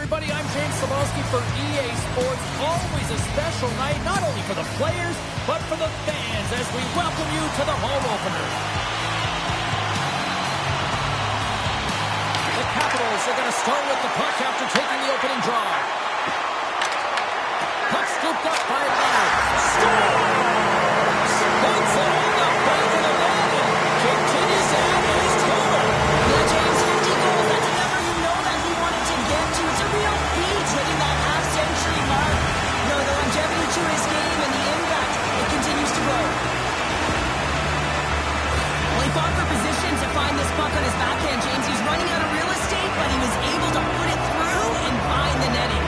everybody. I'm James Cebulski for EA Sports. Always a special night, not only for the players, but for the fans as we welcome you to the home opener. The Capitals are going to start with the puck after taking the opening draw. Puck scooped up by Leonard. Scores! Puts it on the back of the net and continues to add to his total. Yeah, James, 50 goals. That's a number you know that he wanted to get to. It's a real feat hitting that half-century mark. You know, the longevity to his game and the impact, it continues to grow. Well, he fought for position to find this puck on his backhand, James. He's running out of real estate, but he was able to put it through and find the netting.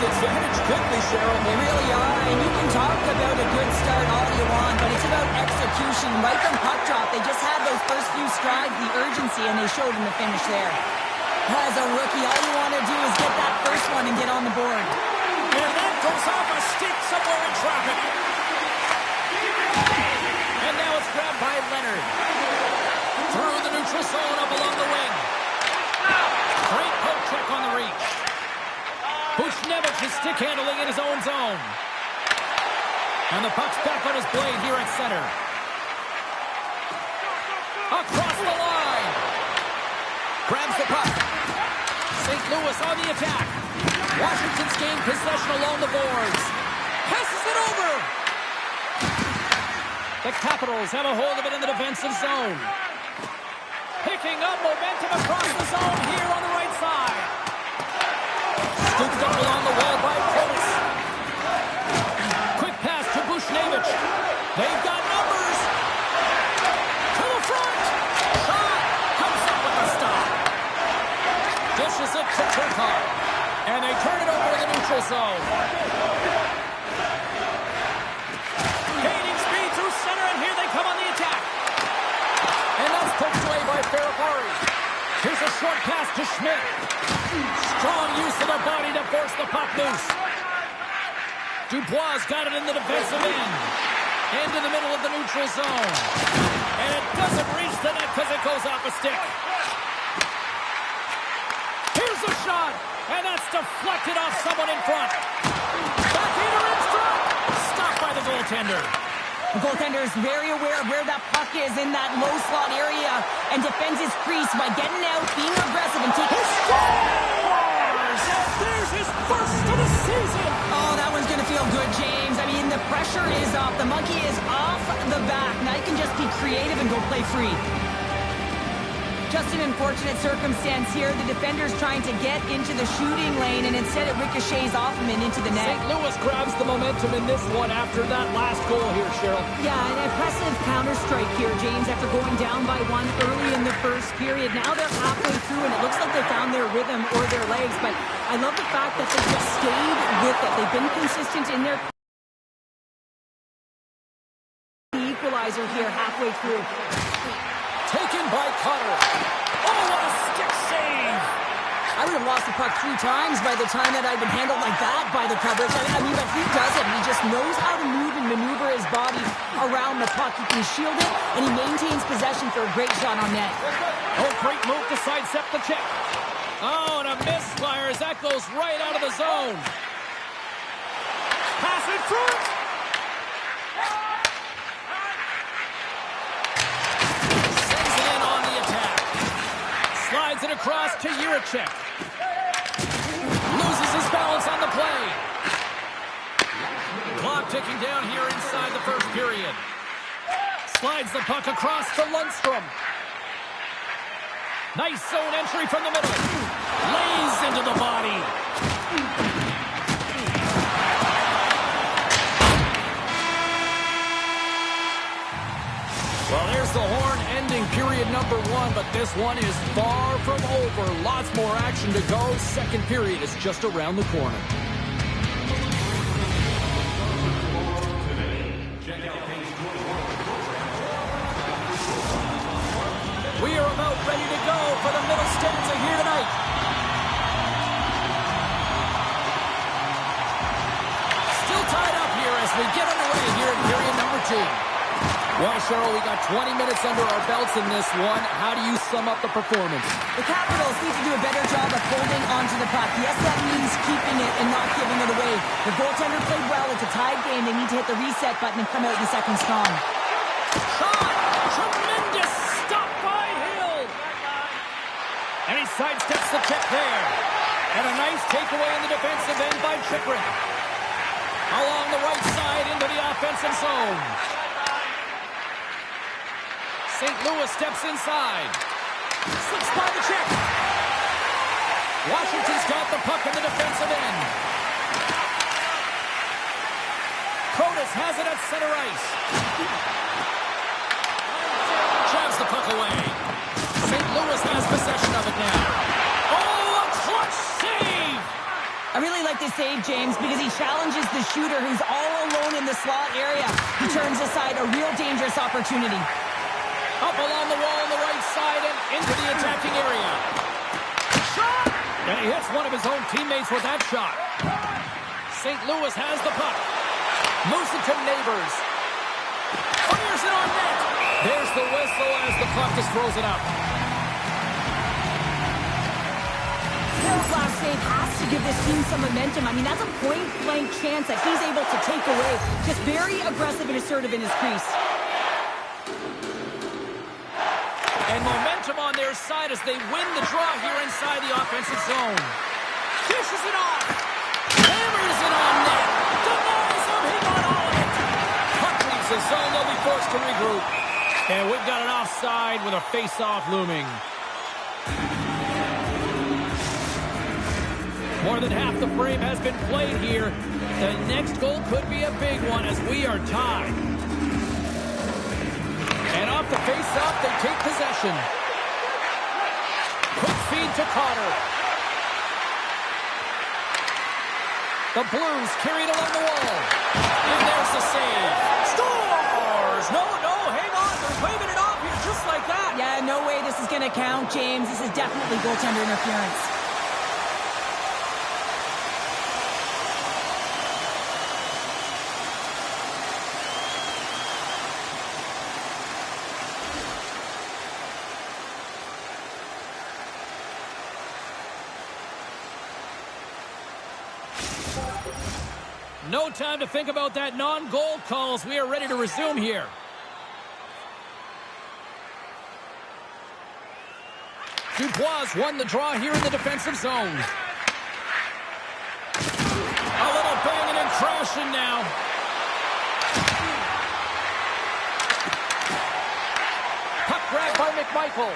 Advantage quickly, Cheryl. They really are, and you can talk about a good start all you want, but it's about execution. Right from puck drop, they just had those first few strides, the urgency, and they showed in the finish there. As a rookie, all you want to do is get that first one and get on the board. And that goes off a stick somewhere in traffic. And now it's grabbed by Leonard. Through the neutral zone up along the wing. Great poke check on the reach. Buchnevich is stick handling in his own zone. And the puck's back on his blade here at center. Across the line. Grabs the puck. St. Louis on the attack. Washington's gained possession along the boards. Passes it over. The Capitals have a hold of it in the defensive zone. Picking up momentum across the zone here on the right side. Scooped up along the wall by Protas. Quick pass to Buchnevich. They've got numbers. To the front. Shot. Comes up with a stop. Dishes it to Turcotte. And they turn it over to the neutral zone. Gaining speed through center, and here they come on the attack. And that's poked away by Ferrapari. Here's a short pass to Schmidt. Strong use of the body to force the puck loose. Dubois got it in the defensive end. Into the middle of the neutral zone. And it doesn't reach the net because it goes off a stick. Here's a shot. And that's deflected off someone in front. Backhander in front. Stopped by the goaltender. The goaltender is very aware of where that puck is in that low slot area and defends his crease by getting out, being aggressive, and taking... Scores! And there's his first of the season! Oh, that one's going to feel good, James. I mean, the pressure is off. The monkey is off the back. Now you can just be creative and go play free. Just an unfortunate circumstance here. The defender's trying to get into the shooting lane, and instead it ricochets off him and into the net. St. Louis grabs the momentum in this one after that last goal here, Cheryl. Yeah, an impressive counter-strike here, James, after going down by one early in the first period. Now they're halfway through, and it looks like they found their rhythm or their legs, but I love the fact that they just stayed with it. They've been consistent in their equalizer here halfway through. Taken by Cutter. Oh, what a stick save! I would have lost the puck 3 times by the time that I'd been handled like that by the coverage. I mean, but he doesn't. He just knows how to move and maneuver his body around the puck. He can shield it, and he maintains possession for a great shot on net. Oh, great move to sidestep the check. Oh, and a misfire as that goes right out of the zone. Pass in front! Slides it across to Jiricek. Loses his balance on the play. Clock ticking down here inside the first period. Slides the puck across to Lundstrom. Nice zone entry from the middle. Lays into the body. Well, there's the horn ending period number 1, but this one is far from over. Lots more action to go. Second period is just around the corner. We are about ready to go for the middle stanza Well, Cheryl, we got 20 minutes under our belts in this one. How do you sum up the performance? The Capitals need to do a better job of holding onto the puck. Yes, that means keeping it and not giving it away. The goaltender played well. It's a tied game. They need to hit the reset button and come out in the second strong. Shot! Tremendous stop by Hill! And he sidesteps the check there. And a nice takeaway in the defensive end by Chychrun. Along the right side into the offensive zone. St. Louis steps inside. Slips by the check. Washington's got the puck in the defensive end. Protas has it at center ice. Jabs the puck away. St. Louis has possession of it now. Oh, a clutch save! I really like this save, James, because he challenges the shooter who's all alone in the slot area. He turns aside a real dangerous opportunity. Up along the wall on the right side and into the attacking area. Shot! And he hits one of his own teammates with that shot. St. Louis has the puck. Moves it to Neighbors. Fires it on net. There's the whistle as the puck is frozen up. Hill's last save has to give this team some momentum. I mean, that's a point-blank chance that he's able to take away. Just very aggressive and assertive in his crease. And momentum on their side as they win the draw here inside the offensive zone. Dishes it off. Hammers it on net. Denies him. He got all of it. Puck leaves the zone. They'll be forced to regroup. And we've got an offside with a face-off looming. More than half the frame has been played here. The next goal could be a big one as we are tied. And off the face-off, they take possession. Quick feed to Carter. The Blues carried along the wall. And there's the save. Scores! No, hang on. They're waving it off here just like that. Yeah, no way this is going to count, James. This is definitely goaltender interference. No time to think about that non-goal calls. We are ready to resume here. Dubois won the draw here in the defensive zone. A little banging and crashing now. Puck grabbed by McMichael.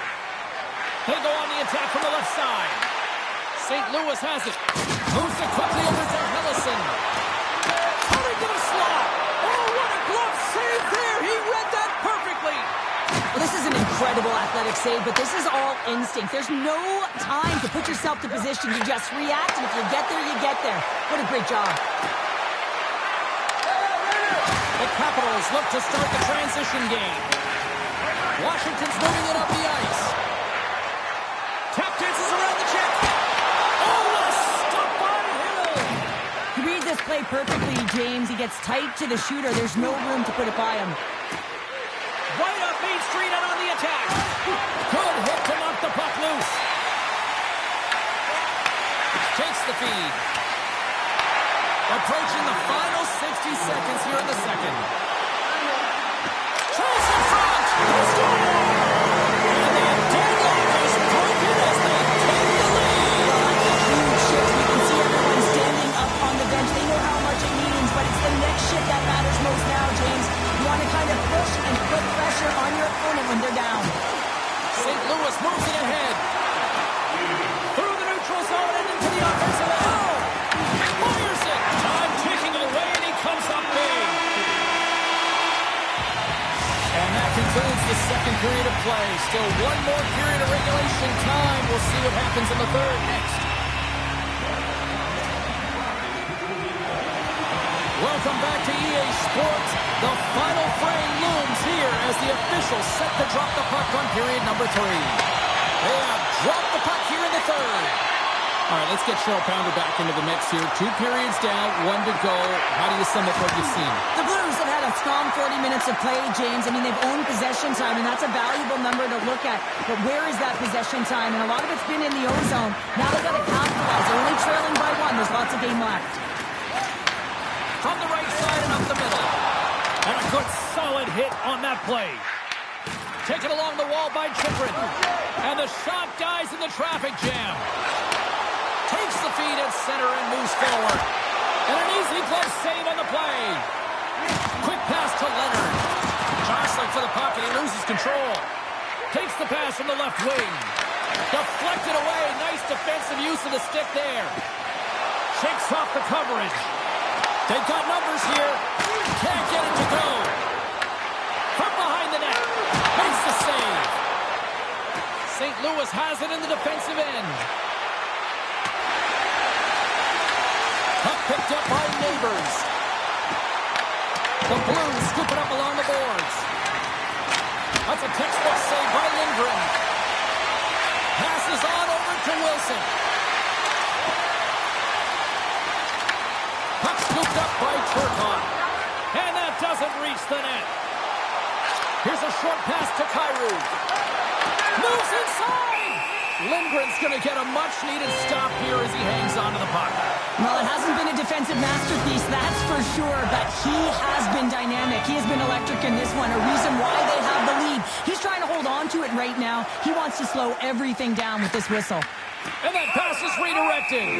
They go on the attack from the left side. St. Louis has it. Moves it quickly over to Hellison. To the slot. Oh, what a glove save there. He read that perfectly. Well, this is an incredible athletic save, but this is all instinct. There's no time to put yourself to position. You just react, and if you get there, you get there. What a great job. The Capitals look to start the transition game. Washington's moving it up the ice. Tap dances around the check. Oh, what a stop by Hill. He reads this play perfectly, James. He gets tight to the shooter. There's no room to put it by him. Right up Main Street and on the attack. Good hit to knock the puck loose. Takes the feed. Approaching the final 60 seconds here in the second. Tries in front. Score! And the deadlock is broken as they take the lead. Huge shift. You can see everyone standing up on the bench. They know how much it means, but it's the next shift that matters most now, James. You want to kind of push and put pressure on your opponent when they're down. St. Louis moves it ahead. Through the neutral zone and into the offensive end. Fires it. Time ticking away, and he comes up big. And that concludes the second period of play. Still one more period of regulation time. We'll see what happens in the third next. Welcome back to EA Sports. The final frame looms here as the officials set to drop the puck on period number 3. They have dropped the puck here in the third. All right, let's get Cheryl Pounder back into the mix here. 2 periods down, 1 to go. How do you sum up what you've seen? The Blues have had a strong 40 minutes of play, James. I mean, they've owned possession time, and that's a valuable number to look at. But where is that possession time? And a lot of it's been in the O-zone. Now they've got to capitalize. They're only trailing by 1. There's lots of game left. From the right side and up the middle. And a good solid hit on that play. Taken along the wall by Chychrun. And the shot dies in the traffic jam. Takes the feed at center and moves forward. And an easy glove save on the play. Quick pass to Leonard. Jostling for the puck and he loses control. Takes the pass from the left wing. Deflected away. Nice defensive use of the stick there. Shakes off the coverage. They've got numbers here. Can't get it to go. From behind the net. Makes the save. St. Louis has it in the defensive end. Puck picked up by Neighbors. The Blues scoop it up along the boards. That's a textbook save by Lindgren. Passes on over to Wilson. Puck scooped up by Turcotte. And that doesn't reach the net. Here's a short pass to Kyrou. Moves inside. Lindgren's going to get a much-needed stop here as he hangs onto the puck. Well, it hasn't been a defensive masterpiece, that's for sure, but he has been dynamic. He has been electric in this one, a reason why they have the lead. He's trying to hold on to it right now. He wants to slow everything down with this whistle. And that pass is redirected.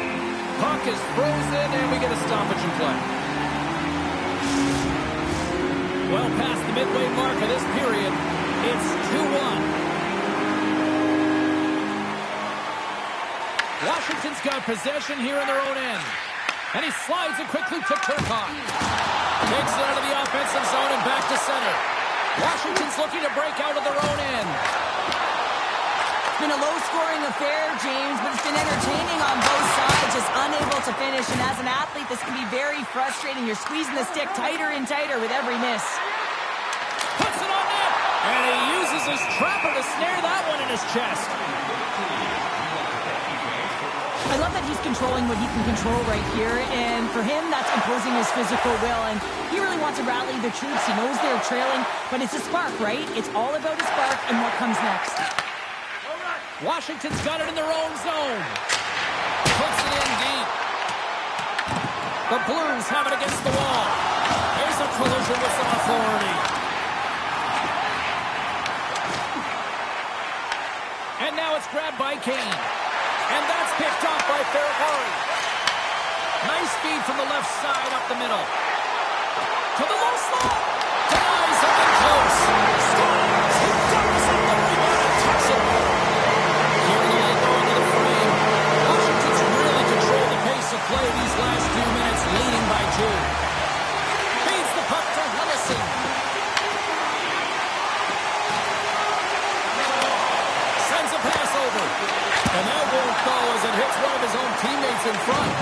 Puck is frozen, and we get a stoppage in play. Well past the midway mark of this period, it's 2-1. Washington's got possession here in their own end. And he slides it quickly to Turcotte. Takes it out of the offensive zone and back to center. Washington's looking to break out of their own end. It's been a low-scoring affair, James, but it's been entertaining on both sides, just unable to finish. And as an athlete, this can be very frustrating. You're squeezing the stick tighter and tighter with every miss. Puts it on net. And he uses his trapper to snare that one in his chest. I love that he's controlling what he can control right here, and for him, that's imposing his physical will, and he really wants to rally the troops. He knows they're trailing, but it's a spark, right? It's all about a spark and what comes next. Washington's got it in their own zone. Puts it in deep. The Blues have it against the wall. Here's a collision with some authority. And now it's grabbed by Kane. And that's picked up by Ferrari. Nice feed from the left side up the middle. To the low slot. Denies something close. Stars. He dumps up the rebound and tucks it. Here in the lane going to the frame. Washington's really controlled the pace of play these last few minutes, leading by 2. Feeds the puck to Hellison. Sends a pass over. And that won't go as it hits one of his own teammates in front.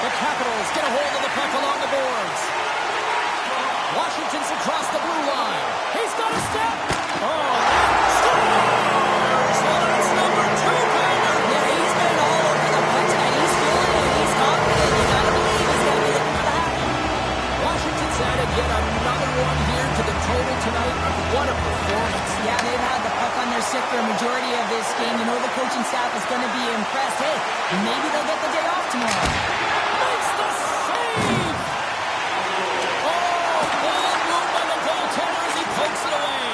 The Capitals get a hold of the puck along the boards. Washington's across the blue line. He's got a step. Oh, scores! Well, that's number 2, Pounder. Yeah, he's been all over the puck tonight. He's feeling it. He's confident. You gotta believe he's gonna be looking for the hack. Washington's added yet another one here to the total tonight. What a performance. Yeah, they've had the puck on their stick for a majority of this game. You know the coaching staff is going to be impressed. Hey, maybe they'll get the day off tomorrow. Makes the save! Oh, bold move by the goaltender as he pokes it away.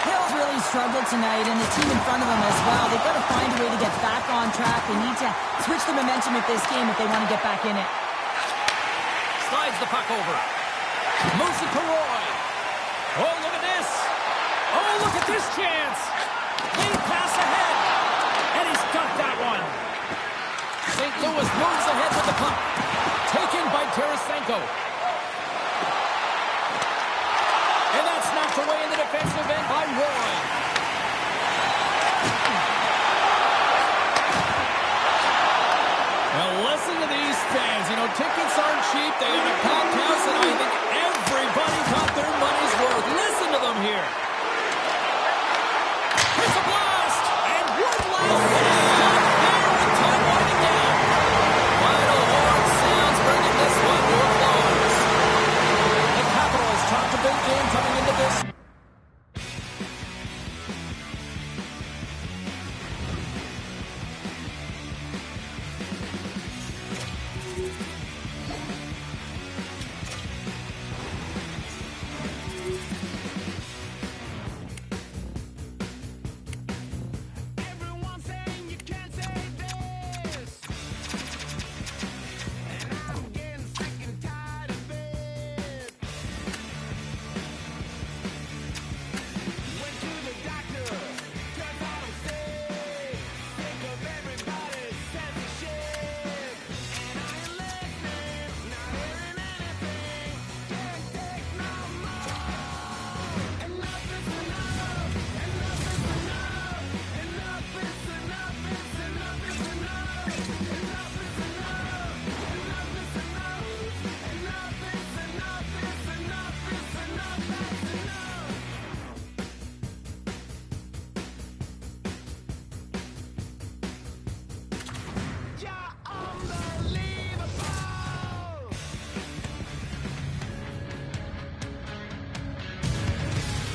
Hill's really struggled tonight, and the team in front of him as well. They've got to find a way to get back on track. They need to switch the momentum of this game if they want to get back in it. Slides the puck over. Moves it to Roy. Oh, look at this. Oh, look at this chance. Lead pass ahead. And he's got that one. St. Louis moves ahead with the puck. Taken by Tarasenko. And that's knocked away in the defensive end by Roy. Now listen to these fans. You know, tickets aren't cheap. They have a packed house, and I think everybody got their money's worth. Listen to them here. Here's a blast. And one last there with time winding down.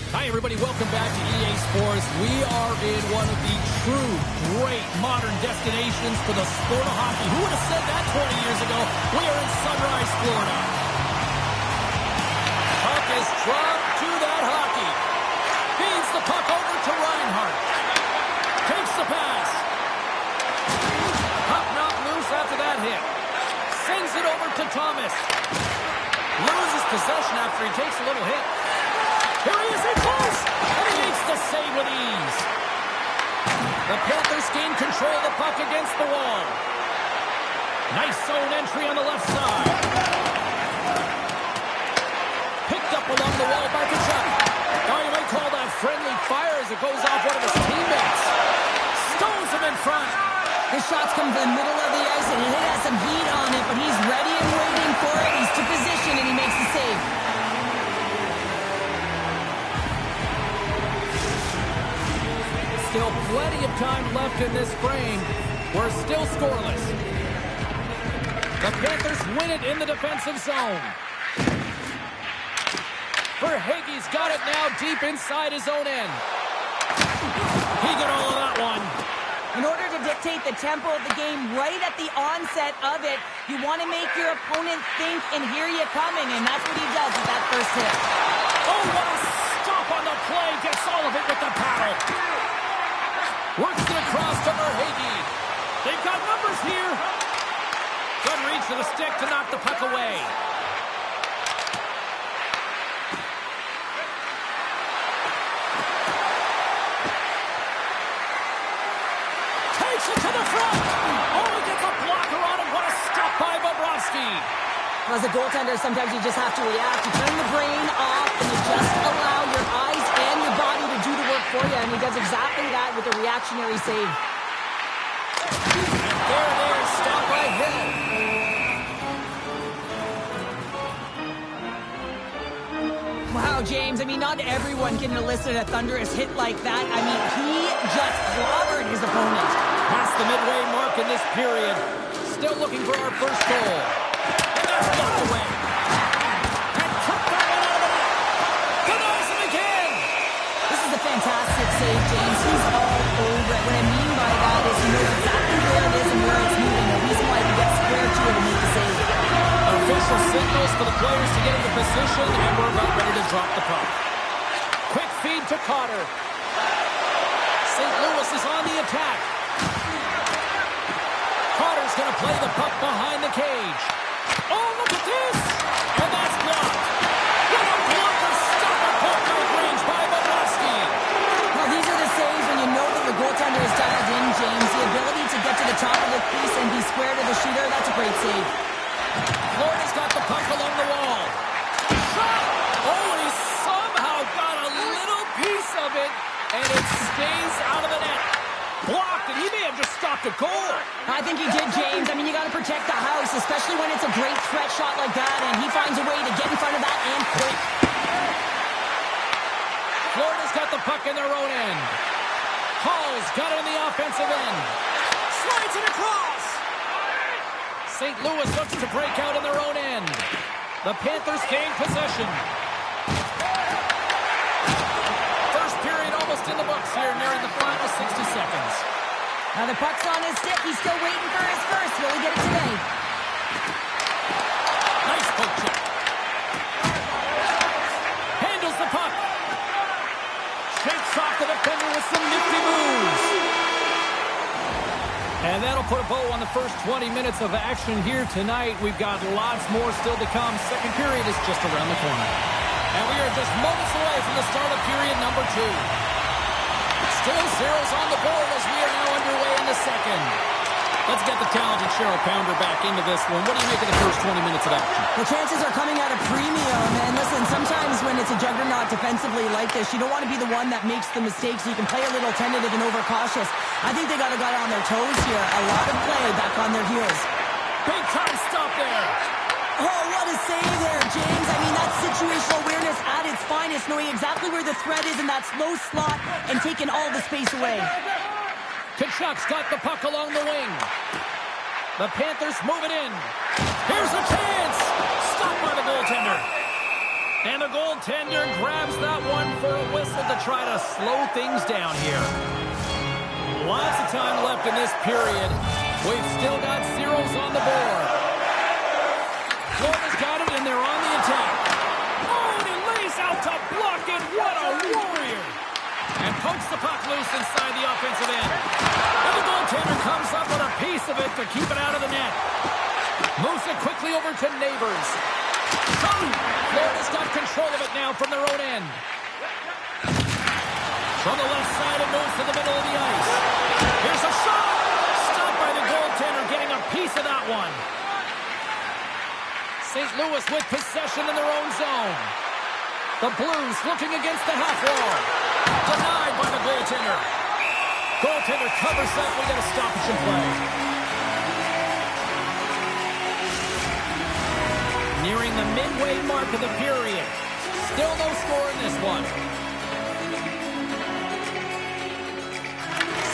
Hi, everybody. Welcome back to EA Sports. We are in one of the true great modern destinations for the sport of hockey. Who would have said that 20 years ago? We are in Sunrise, Florida. Puck is dropped to that hockey. Feeds the puck over to Reinhart. Takes the pass. Puck knocked loose after that hit. Sends it over to Thomas. Loses possession after he takes a little hit. Here he is, in close, and he makes the save with ease. The Panthers gain control of the puck against the wall. Nice zone entry on the left side. Picked up along the wall by Tkachuk. Oh, you might call that friendly fire as it goes off one of his teammates. Stones him in front. The shots come from the middle of the ice, and it has some heat on it, but he's ready and waiting for it. He's to position, and he makes the save. Still plenty of time left in this frame. We're still scoreless. The Panthers win it in the defensive zone. Verhaeghe's got it now deep inside his own end. He got all of that one. In order to dictate the tempo of the game right at the onset of it, you want to make your opponent think and hear you coming, and that's what he does with that first hit. Oh, what a stop on the play. Gets all of it with the paddle. Works it across to Verhaeghe. They've got numbers here. Good reach to the stick to knock the puck away. Takes it to the front. Oh, he gets a blocker on him. What a stop by Bobrovsky. As a goaltender, sometimes you just have to react. You turn the brain off, and you just allow your eyes and your body to do the work for you, and he does exactly that with a reactionary save. And there it is, stop by Hill. Wow, James, I mean, not everyone can elicit a thunderous hit like that. I mean, he just clobbered his opponent. Past the midway mark in this period. Still looking for our first goal. And that's blocked away. And took that one out of the net. Denies him again. This is a fantastic save, James. He's all over it. What I mean by that is he knows exactly where it is and where it's moving. The reason why he gets square to it and make the save. Official signals for the players to get into position, and we're about ready to drop the puck. Quick feed to Cotter. St. Louis is on the attack. Cotter's going to play the puck behind the cage. Oh, look at this! And that's blocked. What a blocker stop at point-blank range by Bobrovsky. Well, these are the saves when you know that the goaltender is dialed in, James. The ability to get to the top of the crease and be square to the shooter, that's a great save. Florida's got the puck along the wall. Shot! Oh, and he somehow got a little piece of it, and it stays out of the net. Blocked, and he may have just stopped a goal. I think he did, James. I mean, you got to protect the house, especially when it's a great threat shot like that, and he finds a way to get in front of that and quick. Florida's got the puck in their own end. Hall's got it in the offensive end. Slides it across. St. Louis looks to break out in their own end. The Panthers gain possession. First period almost in the books here, nearing the final 60 seconds. Now the puck's on his stick. He's still waiting for his first. Will he get it today? Nice poke check. Handles the puck. Shakes off the defender with some nifty moves. And that'll put a bow on the first 20 minutes of action here tonight. We've got lots more still to come. Second period is just around the corner. And we are just moments away from the start of period number 2. Still zeros on the board as we are now underway in the second. Let's get the talented Cheryl Pounder back into this one. What do you make of the first 20 minutes of action? The chances are coming at a premium, and listen, sometimes when it's a juggernaut defensively like this, you don't want to be the one that makes the mistakes. You can play a little tentative and overcautious. I think they got on their toes here. A lot of play back on their heels. Big time stop there. Oh, what a save there, James. I mean, that's situational awareness at its finest, knowing exactly where the threat is in that slow slot and taking all the space away. Tkachuk's got the puck along the wing. The Panthers move it in. Here's a chance. Stopped by the goaltender. And the goaltender grabs that one for a whistle to try to slow things down here. Lots of time left in this period. We've still got zeros on the board. Florida's got it, and they're on the attack. Oh, and he lays out to block it. What a warrior. And pokes the puck loose inside the offensive end. And the goaltender comes up with a piece of it to keep it out of the net. Moves it quickly over to Neighbors. Florida's got control of it now from their own end. From the left side, it moves to the middle of the ice. Here's a shot. Stopped by the goaltender, getting a piece of that one. St. Louis with possession in their own zone. The Blues looking against the half wall. Denied by the goaltender. Goaltender covers up. We got a stoppage in play. Nearing the midway mark of the period. Still no score in this one.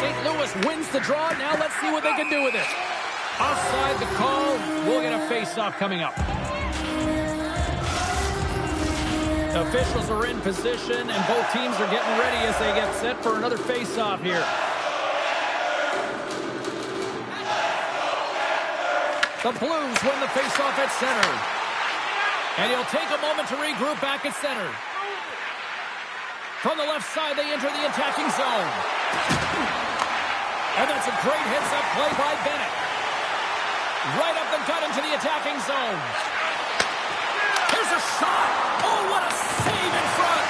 St. Louis wins the draw. Now let's see what they can do with it. Offside the call. We'll get a face-off coming up. Officials are in position, and both teams are getting ready as they get set for another face-off here. The Blues win the face-off at center. And he'll take a moment to regroup back at center. From the left side, they enter the attacking zone. And that's a great heads-up play by Bennett. Right up the gut into the attacking zone. Here's a shot. Oh, what a save in front.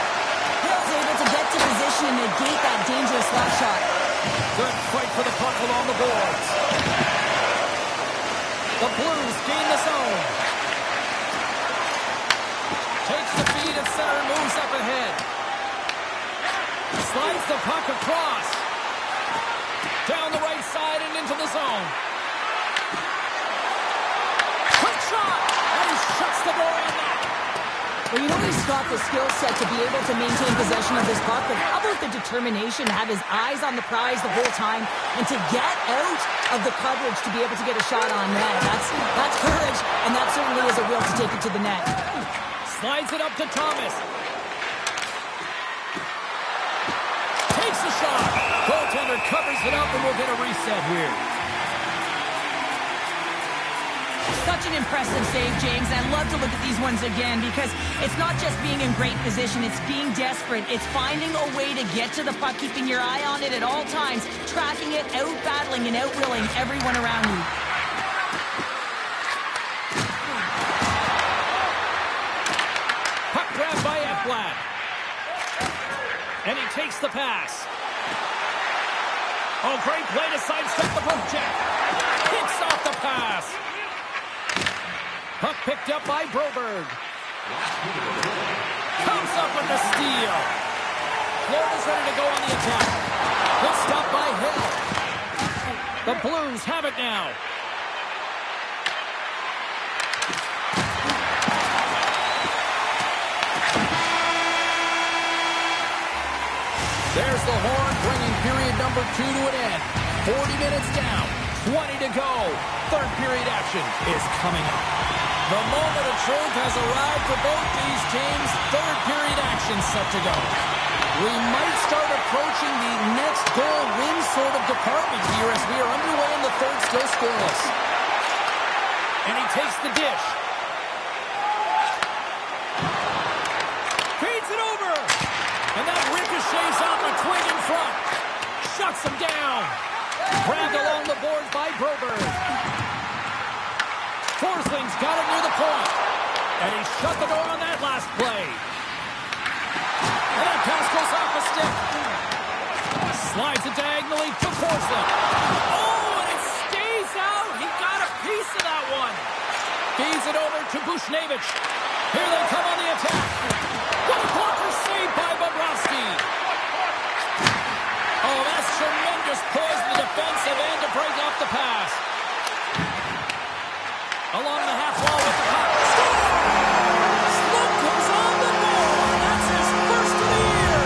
Hill's able to get to position and negate that dangerous slap shot. Good fight for the puck along the boards. The Blues gain the zone. Takes the feed at center, moves up ahead. Slides the puck across. Down the right side and into the zone. Quick shot! And he shuts the door on that. Well, you know he's got the skill set to be able to maintain possession of this puck, but how about the determination to have his eyes on the prize the whole time and to get out of the coverage to be able to get a shot on net? That's courage, and that certainly is a will to take it to the net. Slides it up to Thomas. Takes a shot. Goaltender covers it up, and we'll get a reset here. Such an impressive save, James. I love to look at these ones again because it's not just being in great position, it's being desperate. It's finding a way to get to the puck, keeping your eye on it at all times, tracking it, out-battling and out-willing everyone around you. Puck grab by Ekblad. And he takes the pass. Oh, great play to sidestep the poke check. Hits off the pass. Puck picked up by Broberg. Comes up with the steal. Florida's ready to go on the attack. Good stop by Hill. The Blues have it now. There's the horn, bringing period number 2 to an end. 40 minutes down, 20 to go. Third period action is coming up. The moment of truth has arrived for both these teams. Third period action set to go. We might start approaching the next goal win sort of department here as we are underway in the third, still scoreless. And he takes the dish. Feeds it over. And that ricochets off a twig in front. Shuts him down. Grabbed along the boards by Broberg. Forsling's got it near the point. And he shut the door on that last play. And that pass goes off a stick. Slides it diagonally to Forsling. Oh, and it stays out. He got a piece of that one. Feeds it over to Buchnevich. Here they come on the attack. What a blocker save by Bobrovsky. Oh, that's tremendous poise in the defensive end to break off the pass. Along the half wall with the puck. Slook goes on the board. That's his first of the year.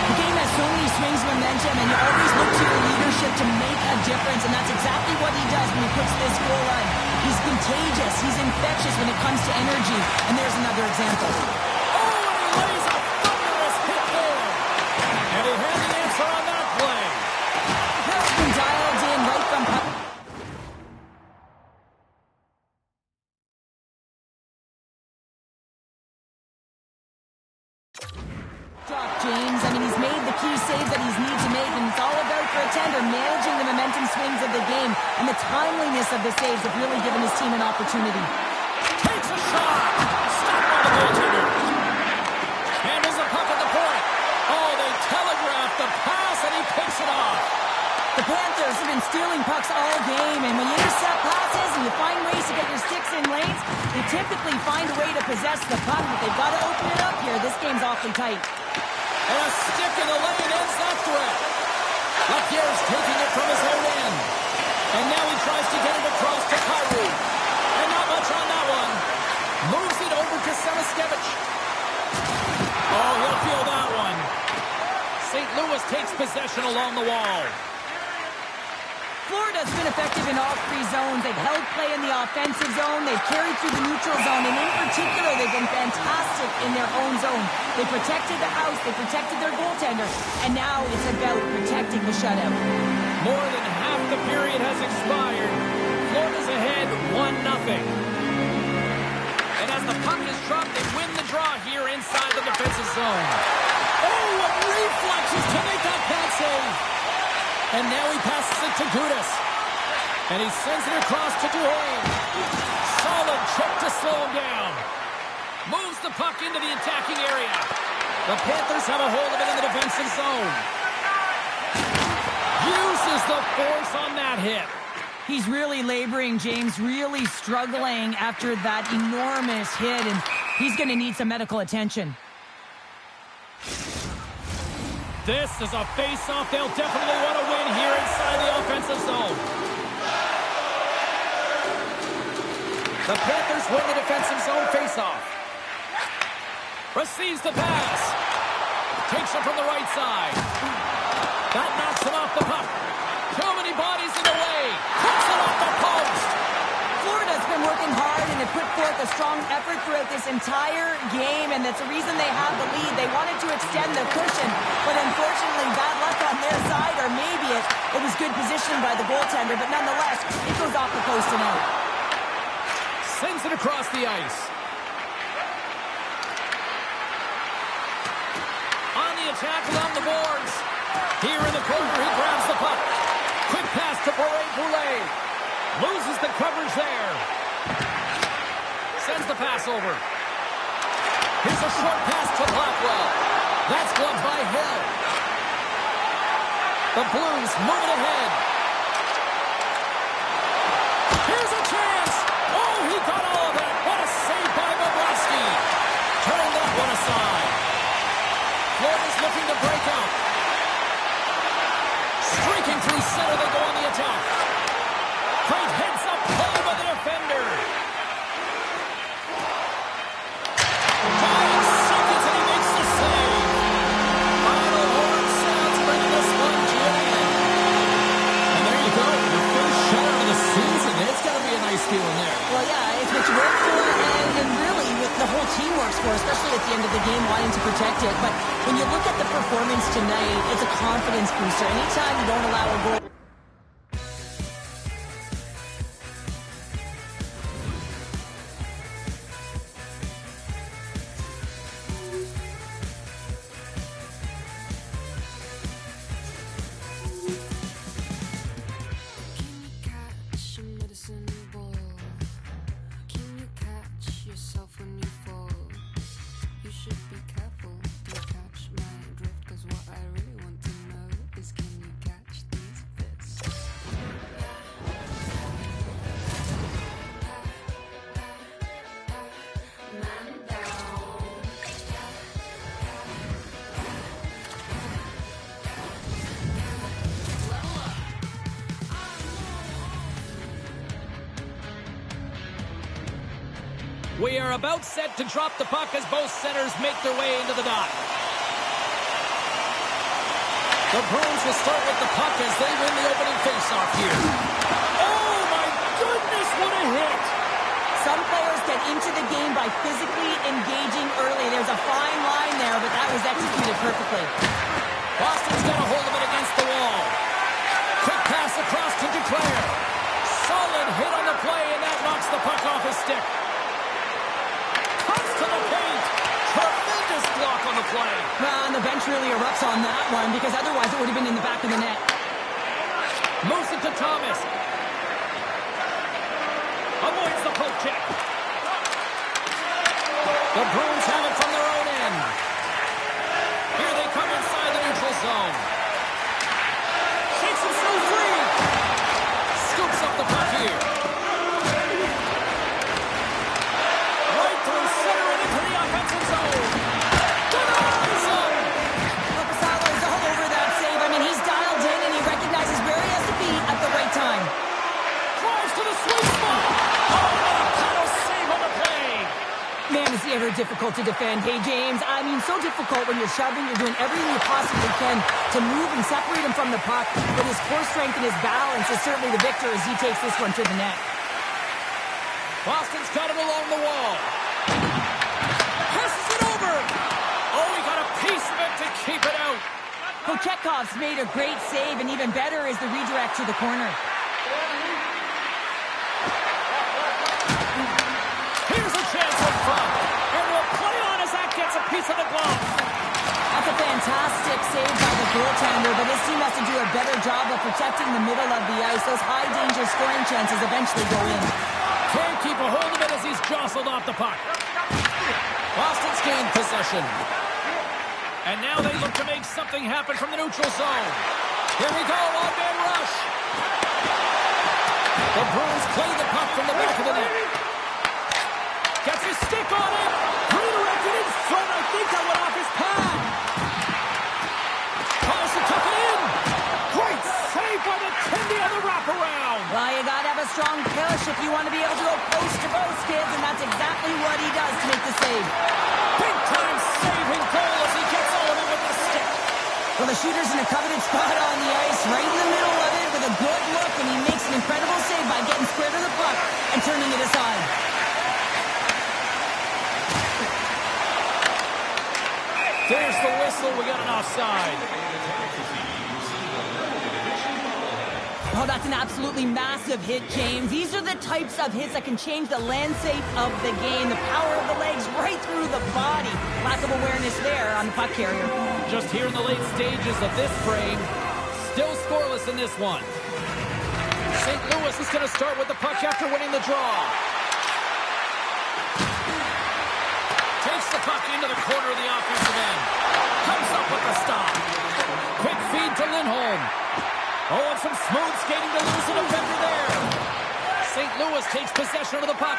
The game has so many swings of momentum, and you always look to your leadership to make a difference, and that's exactly what he does when he puts this goal on. He's contagious. He's infectious when it comes to energy. And there's another example. Oh, and he lays a thunderous hit there. And he had the answer on that play. That's been dialed in right from... James, I mean, he's made the key saves that he's needed to make, and it's all about for a tender managing the momentum swings of the game, and the timeliness of the saves have really given his team an opportunity. Takes a shot. Stopped by the goaltender. Handles the puck at the point. Oh, they telegraphed the pass, and he picks it off. The Panthers have been stealing pucks all game, and when you intercept passes and you find ways to get your sticks in lanes, they typically find a way to possess the puck, but they've got to open it up here. This game's awfully tight. And a stick in the lane ends that threat. Lapierre's taking it from his own end. And now he tries to get it across to Kyrou. And not much on that one. Moves it over to Samaskevich. Oh, he'll feel that one. St. Louis takes possession along the wall. Florida's been effective in all three zones. They've held play in the offensive zone. They've carried through the neutral zone. And in particular, they've been fantastic in their own zone. They protected the house. They protected their goaltender. And now it's about protecting the shutout. More than half the period has expired. Florida's ahead 1-0. And as the puck is dropped, they win the draw here inside the defensive zone. Oh, what reflexes to make that pass save. And now he passes it to Gudas. And he sends it across to Duhaime. Solid check to slow him down. Moves the puck into the attacking area. The Panthers have a hold of it in the defensive zone. Uses the force on that hit. He's really laboring, James, really struggling after that enormous hit, and he's going to need some medical attention. This is a face-off they'll definitely want to win here inside the offensive zone. The Panthers win the defensive zone face-off. Receives the pass. Takes it from the right side. That knocks him off the puck. Too many bodies in the way. Puts it off the post. Florida's been working hard and have put forth a strong effort throughout this entire game, and that's the reason they have the lead. They wanted to extend the cushion, but unfortunately bad luck on their side, or maybe it was good positioning by the goaltender, but nonetheless, it goes off the post and out. Sends it across the ice. On the attack along the boards. Here in the corner, he grabs the puck. Quick pass to Boulet. Loses the coverage there. Sends the pass over. Here's a short pass to Blackwell. That's gloved by Hill. The Blues moving ahead. Here's a chance. Oh, he got all of that. What a save by Bobrovsky. Turn that one aside. Florida's looking to break out. Streaking through center, they go on the attack. Great heads-up play by the defender. Giant seconds, and he makes the save. Final horn sounds, bringing this one to an end. And there you go, your first shutout of the season. It's got to be a nice feeling there. Well, yeah, it's what you work for, and really what the whole team works for, especially at the end of the game, wanting to protect it. But when you look at the performance tonight, it's a confidence booster. Anytime you don't allow a goal. We are about set to drop the puck as both centers make their way into the dot. The Bruins will start with the puck as they win the opening faceoff here. by physically engaging early. There's a fine line there, but that was executed perfectly. Boston's got a hold of it against the wall. Quick pass across to Duclair. Solid hit on the play, and that knocks the puck off his stick. Cuts to the paint. Tremendous block on the play. Well, and the bench really erupts on that one, because otherwise it would have been in the back of the net. Moves it to Thomas. Avoids the poke check. The Bruins have it from their own end. Here they come inside the neutral zone. Shakes himself free. Scoops up the puck here. Right through center and into the offensive zone. Denies him. Lopasalo is all over that save. I mean, he's dialed in and he recognizes where he has to be at the right time. Drives to the sweet spot. Oh, what a paddle save on the play. Man, is he ever difficult to defend. Hey, James, I mean, so difficult when you're shoving, you're doing everything you possibly can to move and separate him from the puck. But his core strength and his balance is certainly the victor as he takes this one to the net. Boston's got it along the wall. Passes it over. Oh, he got a piece of it to keep it out. Kochekhov's made a great save, and even better is the redirect to the corner. Here's a chance in front. And we'll play on as that gets a piece of the glove. That's a fantastic save by the goaltender, but his team has to do a better job of protecting the middle of the ice. Those high-danger scoring chances eventually go in. Can't keep a hold of it as he's jostled off the puck. Boston's gained possession. And now they look to make something happen from the neutral zone. Here we go, one-man rush. The Bruins play the puck from the back of the net. Gets his stick on it. Redirected in front. I think that went off his pad. Tries to tuck it in. Great save by the Tendy on the wraparound. Well, you gotta have a strong push if you want to be able to go post to post, kids, and that's exactly what he does to make the save. Big time saving goal as he gets all of it with the stick. Well, the shooter's in a coveted spot on the ice, right in the middle of it with a good look, and he makes an incredible save by getting square to the puck and turning it aside. There's the whistle. We got an offside. Oh, that's an absolutely massive hit, James. These are the types of hits that can change the landscape of the game. The power of the legs right through the body. Lack of awareness there on the puck carrier. Just here in the late stages of this frame. Still scoreless in this one. St. Louis is going to start with the puck after winning the draw. Takes the puck into the corner of the offensive end. Comes up with the stop. Quick feed to Lindholm. Oh, and some smooth skating to lose the defender there. St. Louis takes possession of the puck.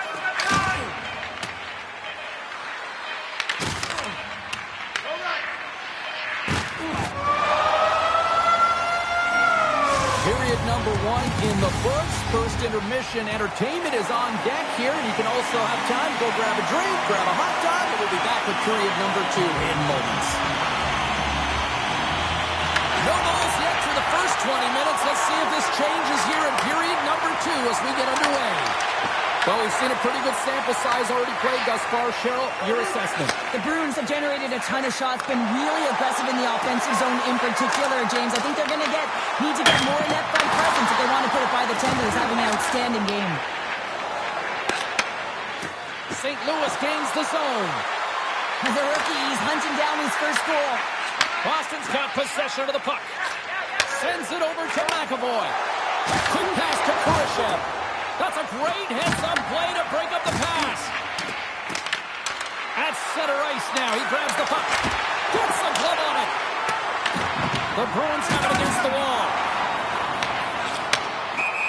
Period number 1 in the books. First intermission entertainment is on deck here, and you can also have time to go grab a drink, grab a hot dog, and we'll be back with period number 2 in moments. No goals yet for the first 20 minutes. Let's see if this changes here in period number 2 as we get underway. Well, we've seen a pretty good sample size already played thus far. Cheryl, your assessment. The Bruins have generated a ton of shots, been really aggressive in the offensive zone in particular, James. I think they're going to need to get more net front presence if they want to put it by the Tenders having an outstanding game. St. Louis gains the zone. As a rookie, he's hunting down his first goal. Boston's got possession of the puck. Sends it over to McAvoy. Quick pass to Kurashev. That's a great heads-up play to break up the pass. At center ice now. He grabs the puck. Gets a glove on it. The Bruins have it against the wall.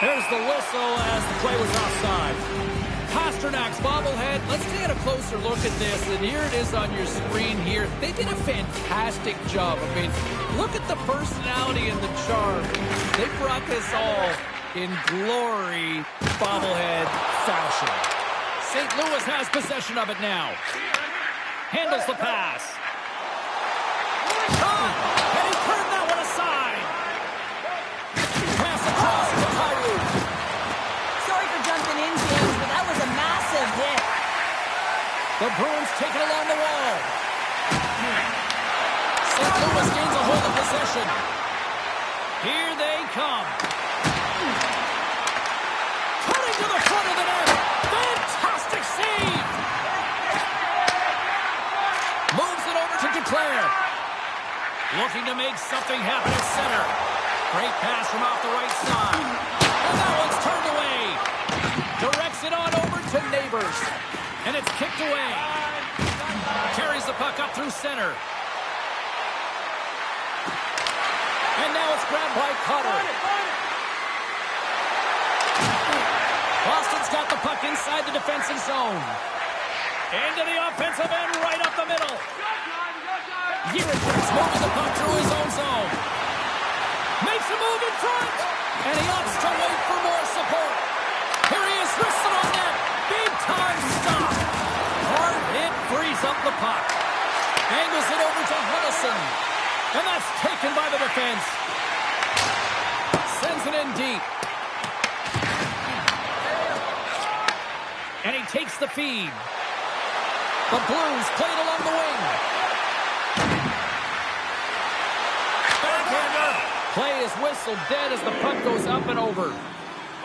There's the whistle as the play was offside. Pasternak's bobblehead. Let's take a closer look at this, and here it is on your screen here. They did a fantastic job. I mean, look at the personality and the charm. They brought this all in glory bobblehead fashion. St. Louis has possession of it now. Handles the pass. And he turned that one aside. Pass across to Kyrou. Sorry for jumping in, James, but that was a massive hit. The Bruins take it along the wall. St. Louis gains a hold of possession. Here they come. Cutting to the front of the net. Fantastic save. Moves it over to Duclair. Looking to make something happen at center. Great pass from off the right side. And that one's turned away. Directs it on over to Neighbors. And it's kicked away. Carries the puck up through center. And now it's grabbed by Cutter. Boston's got the puck inside the defensive zone. Into the offensive end, right up the middle. Jiricek's moving the puck through his own zone. Makes a move in front. And he opts to wait for more support. Here he is, wristed on net. Big time stop. Hard hit, frees up the puck. Angles it over to Huddleston. And that's taken by the defense. Sends it in deep. And he takes the feed. The Blues play it along the wing. Backhander. Play is whistled dead as the puck goes up and over.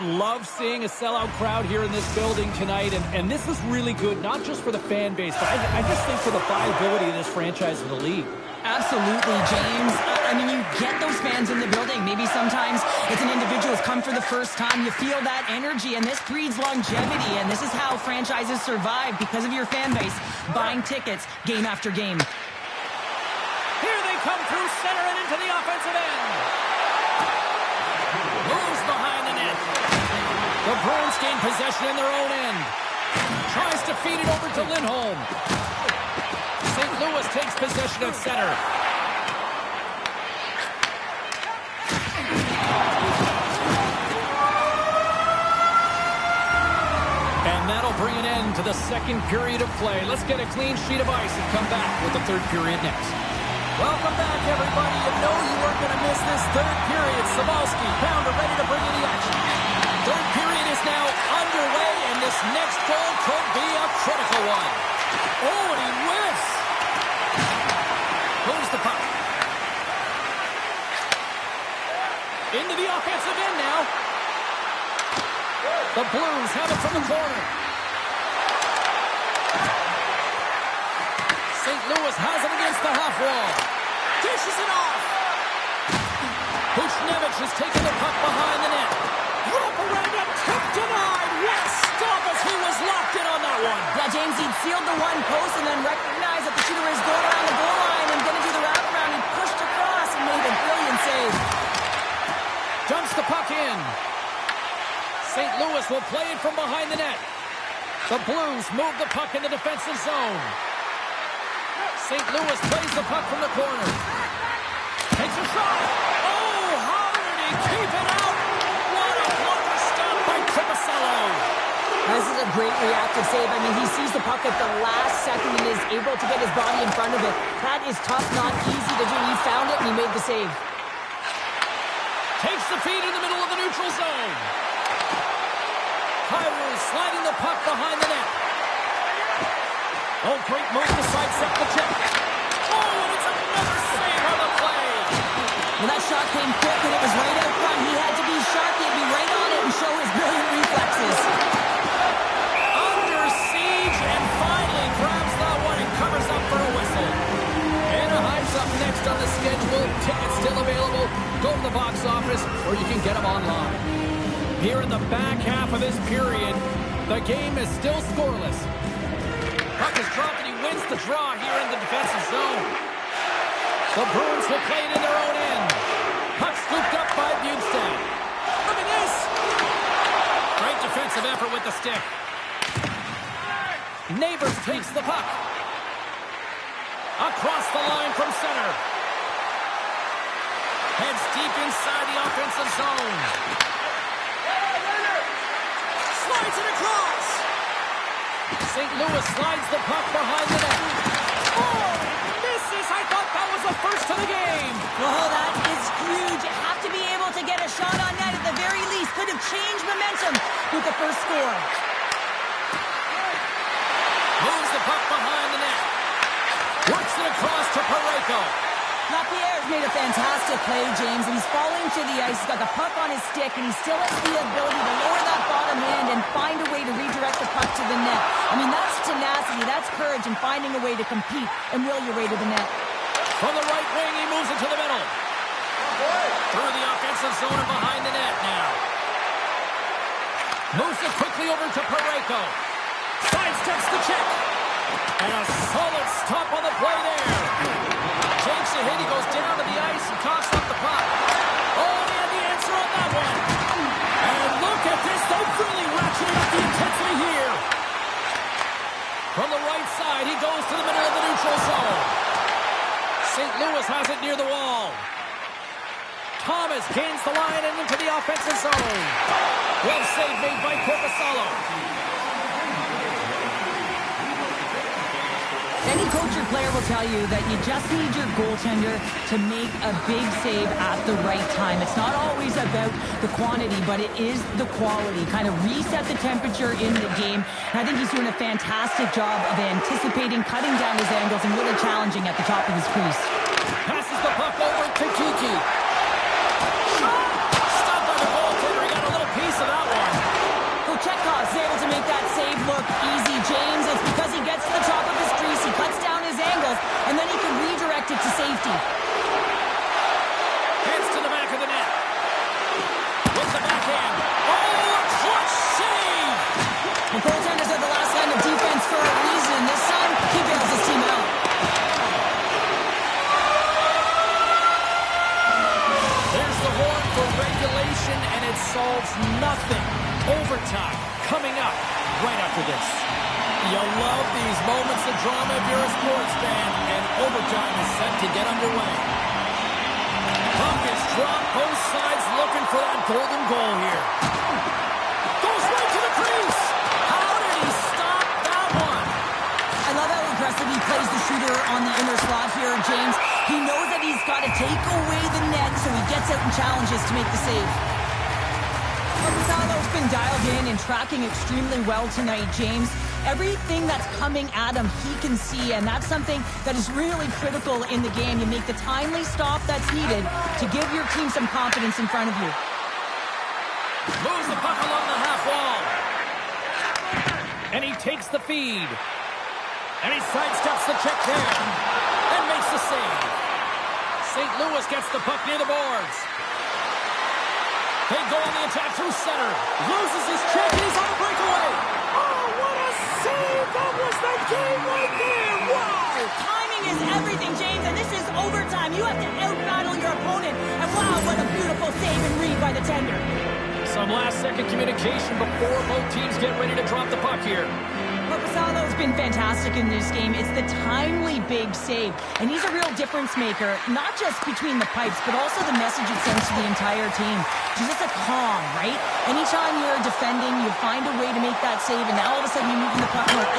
Love seeing a sellout crowd here in this building tonight, and this is really good, not just for the fan base, but I just think for the viability of this franchise in the league. Absolutely, James. I mean, you get those fans in the building. Maybe sometimes it's an individual who's come for the first time. You feel that energy, and this breeds longevity, and this is how franchises survive because of your fan base, buying tickets game after game. Here they come through center and into the offensive end. Moves behind the net. The Bruins gain possession in their own end. Tries to feed it over to Lindholm. St. Louis takes possession at center. And that'll bring an end to the second period of play. Let's get a clean sheet of ice and come back with the third period next. Welcome back, everybody. You know you weren't going to miss this third period. Sabalski, Pounder ready to bring you the action. Third period is now underway, and this next goal could be a critical one. Oh, and he whiffs. Moves the puck. Into the offensive end now. The Blues have it from the corner. St. Louis has it against the half wall. Dishes it off. Buchnevich has taken the puck behind the net. Rope around him, tip denied. What a stop as he was locked in on that one. Yeah, James, he'd sealed the one post and then recognized that the shooter is going around the goal line and going to do the wraparound. He pushed across and made a brilliant save. Dumps the puck in. St. Louis will play it from behind the net. The Blues move the puck in the defensive zone. St. Louis plays the puck from the corner. Takes a shot. Oh, how did he keep it out? What a blocker stop by Tripacello. This is a great reactive save. I mean, he sees the puck at the last second and is able to get his body in front of it. That is tough, not easy to do. He found it and he made the save. Takes the feed in the middle of the neutral zone. Kyrou sliding the puck behind the net. Oh, great move to sidestep the check. Oh, and it's another save on the play. Well, that shot came quick and it was right out front. He had to be sharp. He had to be right on it and show his brilliant reflexes. Under siege and finally grabs that one and covers up for a whistle. Anaheim's up next on the schedule. Tickets still available. Go to the box office or you can get them online. Here in the back half of this period, the game is still scoreless. Puck is dropped and he wins the draw here in the defensive zone. The Bruins will play it in their own end. Puck scooped up by Bjugstad. Look at this! Great defensive effort with the stick. Neighbors takes the puck. Across the line from center. Heads deep inside the offensive zone. Slides it across. St. Louis slides the puck behind the net. Oh, misses. I thought that was the first of the game. Well, that is huge. You have to be able to get a shot on net at the very least. Could have changed momentum with the first score. Moves the the puck behind the net. Works it across to Parayko. Lapierre's made a fantastic play, James, and he's falling to the ice. He's got the puck on his stick, and he still has the ability to lower that bottom hand and find a way to redirect the puck to the net. I mean, that's tenacity, that's courage, and finding a way to compete and will your way to the net. From the right wing, he moves it to the middle. Through the offensive zone and behind the net now. Moves it quickly over to Parayko. Sidesteps the check. And a solid stop on the play there. James Sahidy goes down to the ice and coughs up the puck. Oh, they had the answer on that one. And look at this. They're really ratcheting up the intensity here. From the right side, he goes to the middle of the neutral zone. St. Louis has it near the wall. Thomas gains the line and into the offensive zone. Well save made by Korpisalo. Any coach or player will tell you that you just need your goaltender to make a big save at the right time. It's not always about the quantity, but it is the quality. Kind of reset the temperature in the game. And I think he's doing a fantastic job of anticipating, cutting down his angles, and really challenging at the top of his crease. Passes the puck over to Kiki. Stopped by the goaltender. He got a little piece of that one. Kochetkov's able to make that save look easy, James. It's because he gets to the top of his crease, he cuts down his angles, and then he can redirect it to safety. Hands to the back of the net. With the backhand. Oh, a clutch save! The goaltenders are the last line of defense for a reason. This time, he bails his team out. There's the horn for regulation, and it solves nothing. Overtime coming up right after this. You love these moments of drama if you're a sports fan, and overtime is set to get underway. Puck is dropped, both sides looking for that golden goal here. Goes right to the crease. How did he stop that one? I love how aggressive he plays the shooter on the inner slot here, James. He knows that he's got to take away the net, so he gets out and challenges to make the save. Korpisalo's been dialed in and tracking extremely well tonight, James. Everything that's coming at him, he can see, and that's something that is really critical in the game. You make the timely stop that's needed to give your team some confidence in front of you. Moves the puck along the half wall. And he takes the feed. And he sidesteps the check there. And makes the save. St. Louis gets the puck near the boards. They go on the attack through center. Loses his check. He's on a breakaway. Oh, what a save. That was the game right there. Wow. Timing is everything, James, and this is overtime. You have to out-battle your opponent. And wow, what a beautiful save and read by the tender. Some last-second communication before both teams get ready to drop the puck here. Korpisalo's been fantastic in this game. It's the timely big save. And he's a real difference maker, not just between the pipes, but also the message it sends to the entire team. He's just a calm, right? Anytime you're defending, you find a way to make that save, and now all of a sudden you're moving the puck more.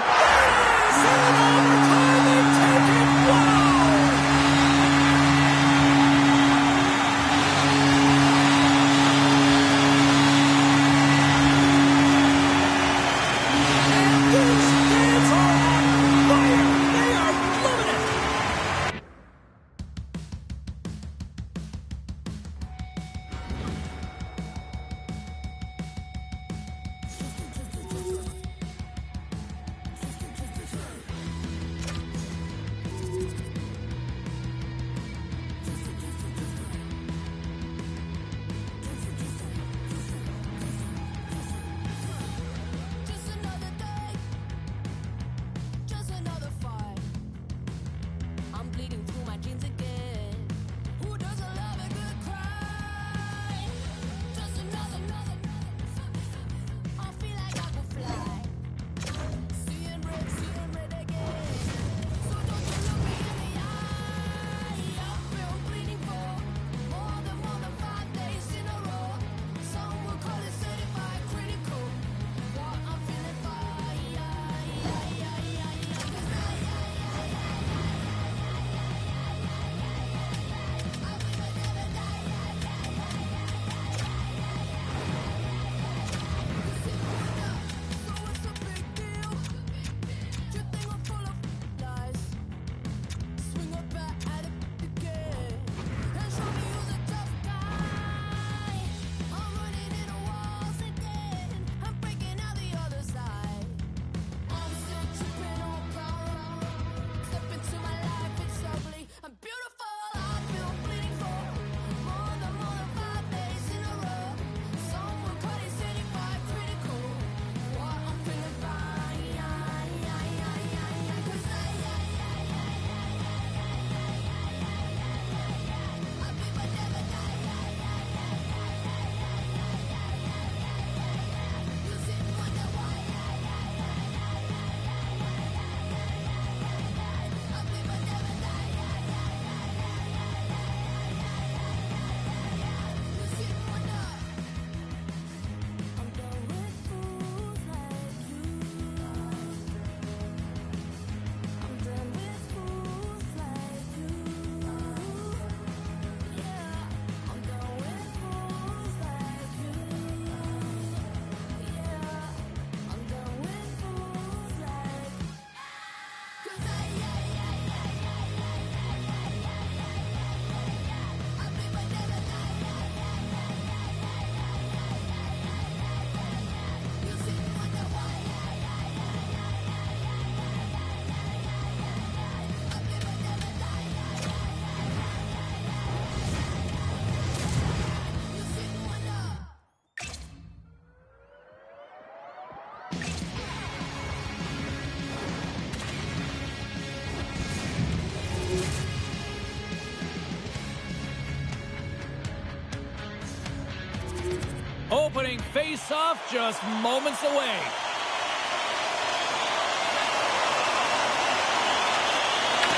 opening face-off just moments away.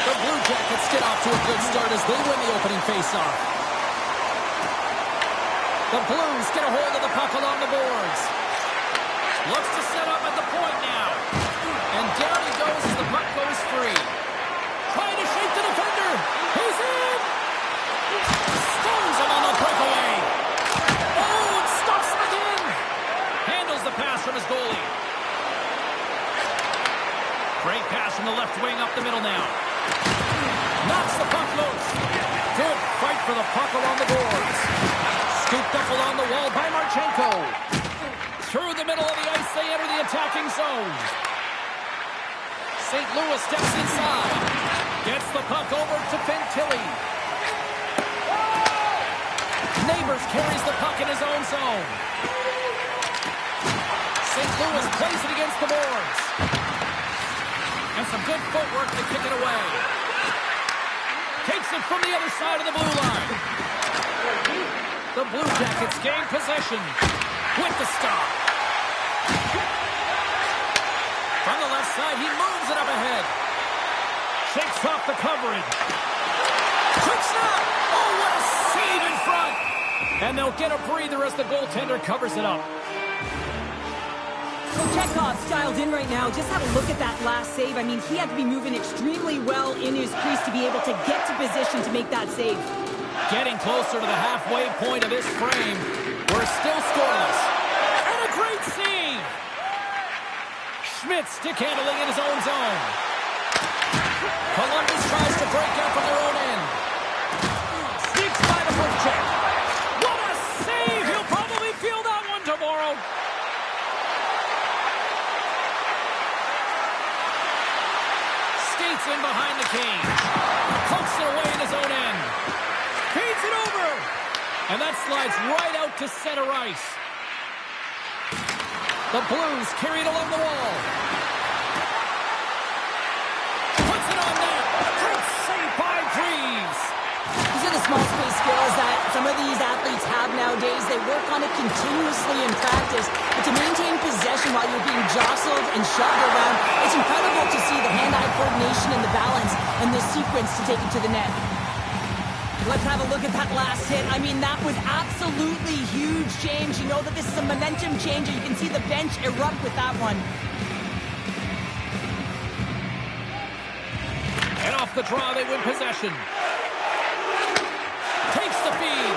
The Blue Jackets get off to a good start as they win the opening face-off. The Blues get a hold of the puck along the boards. Looks to set up at the point now. And down he goes as the puck goes free. Trying to shake the defender. He's in! Stones him on the breakaway. Oh, and stops him again. Handles the pass from his goalie. Great pass from the left wing up the middle now. Knocks the puck loose. Good fight for the puck along the boards. Scooped up along the wall by Marchenko. Through the middle of the ice, they enter the attacking zone. St. Louis steps inside. Gets the puck over to Fantilli. Neighbors carries the puck in his own zone. St. Louis plays it against the boards. And some good footwork to kick it away. Takes it from the other side of the blue line. The Blue Jackets gain possession with the stop. From the left side, he moves it up ahead. Shakes off the coverage. Quick snap! Oh, what a save in front! And they'll get a breather as the goaltender covers it up. So Chekhov's dialed in right now. Just have a look at that last save. I mean, he had to be moving extremely well in his crease to be able to get to position to make that save. Getting closer to the halfway point of this frame. We're still scoreless. And a great save! Schmidt stick handling in his own zone. Columbus tries to break out from their own end. Sneaks by the poke check. What a save! He'll probably feel that one tomorrow. Skates in behind the cage. Pokes it away in his own end. Feeds it over. And that slides right out to center ice. The Blues carry it along the wall. Puts it on net. Great save by Greaves. These are the small space skills that some of these athletes have nowadays. They work on it continuously in practice. But to maintain possession while you're being jostled and shoved around, it's incredible to see the hand-eye coordination and the balance and the sequence to take it to the net. Let's have a look at that last hit. I mean, that was absolutely huge, James. You know that this is a momentum changer. You can see the bench erupt with that one. And off the draw, they win possession. Takes the feed.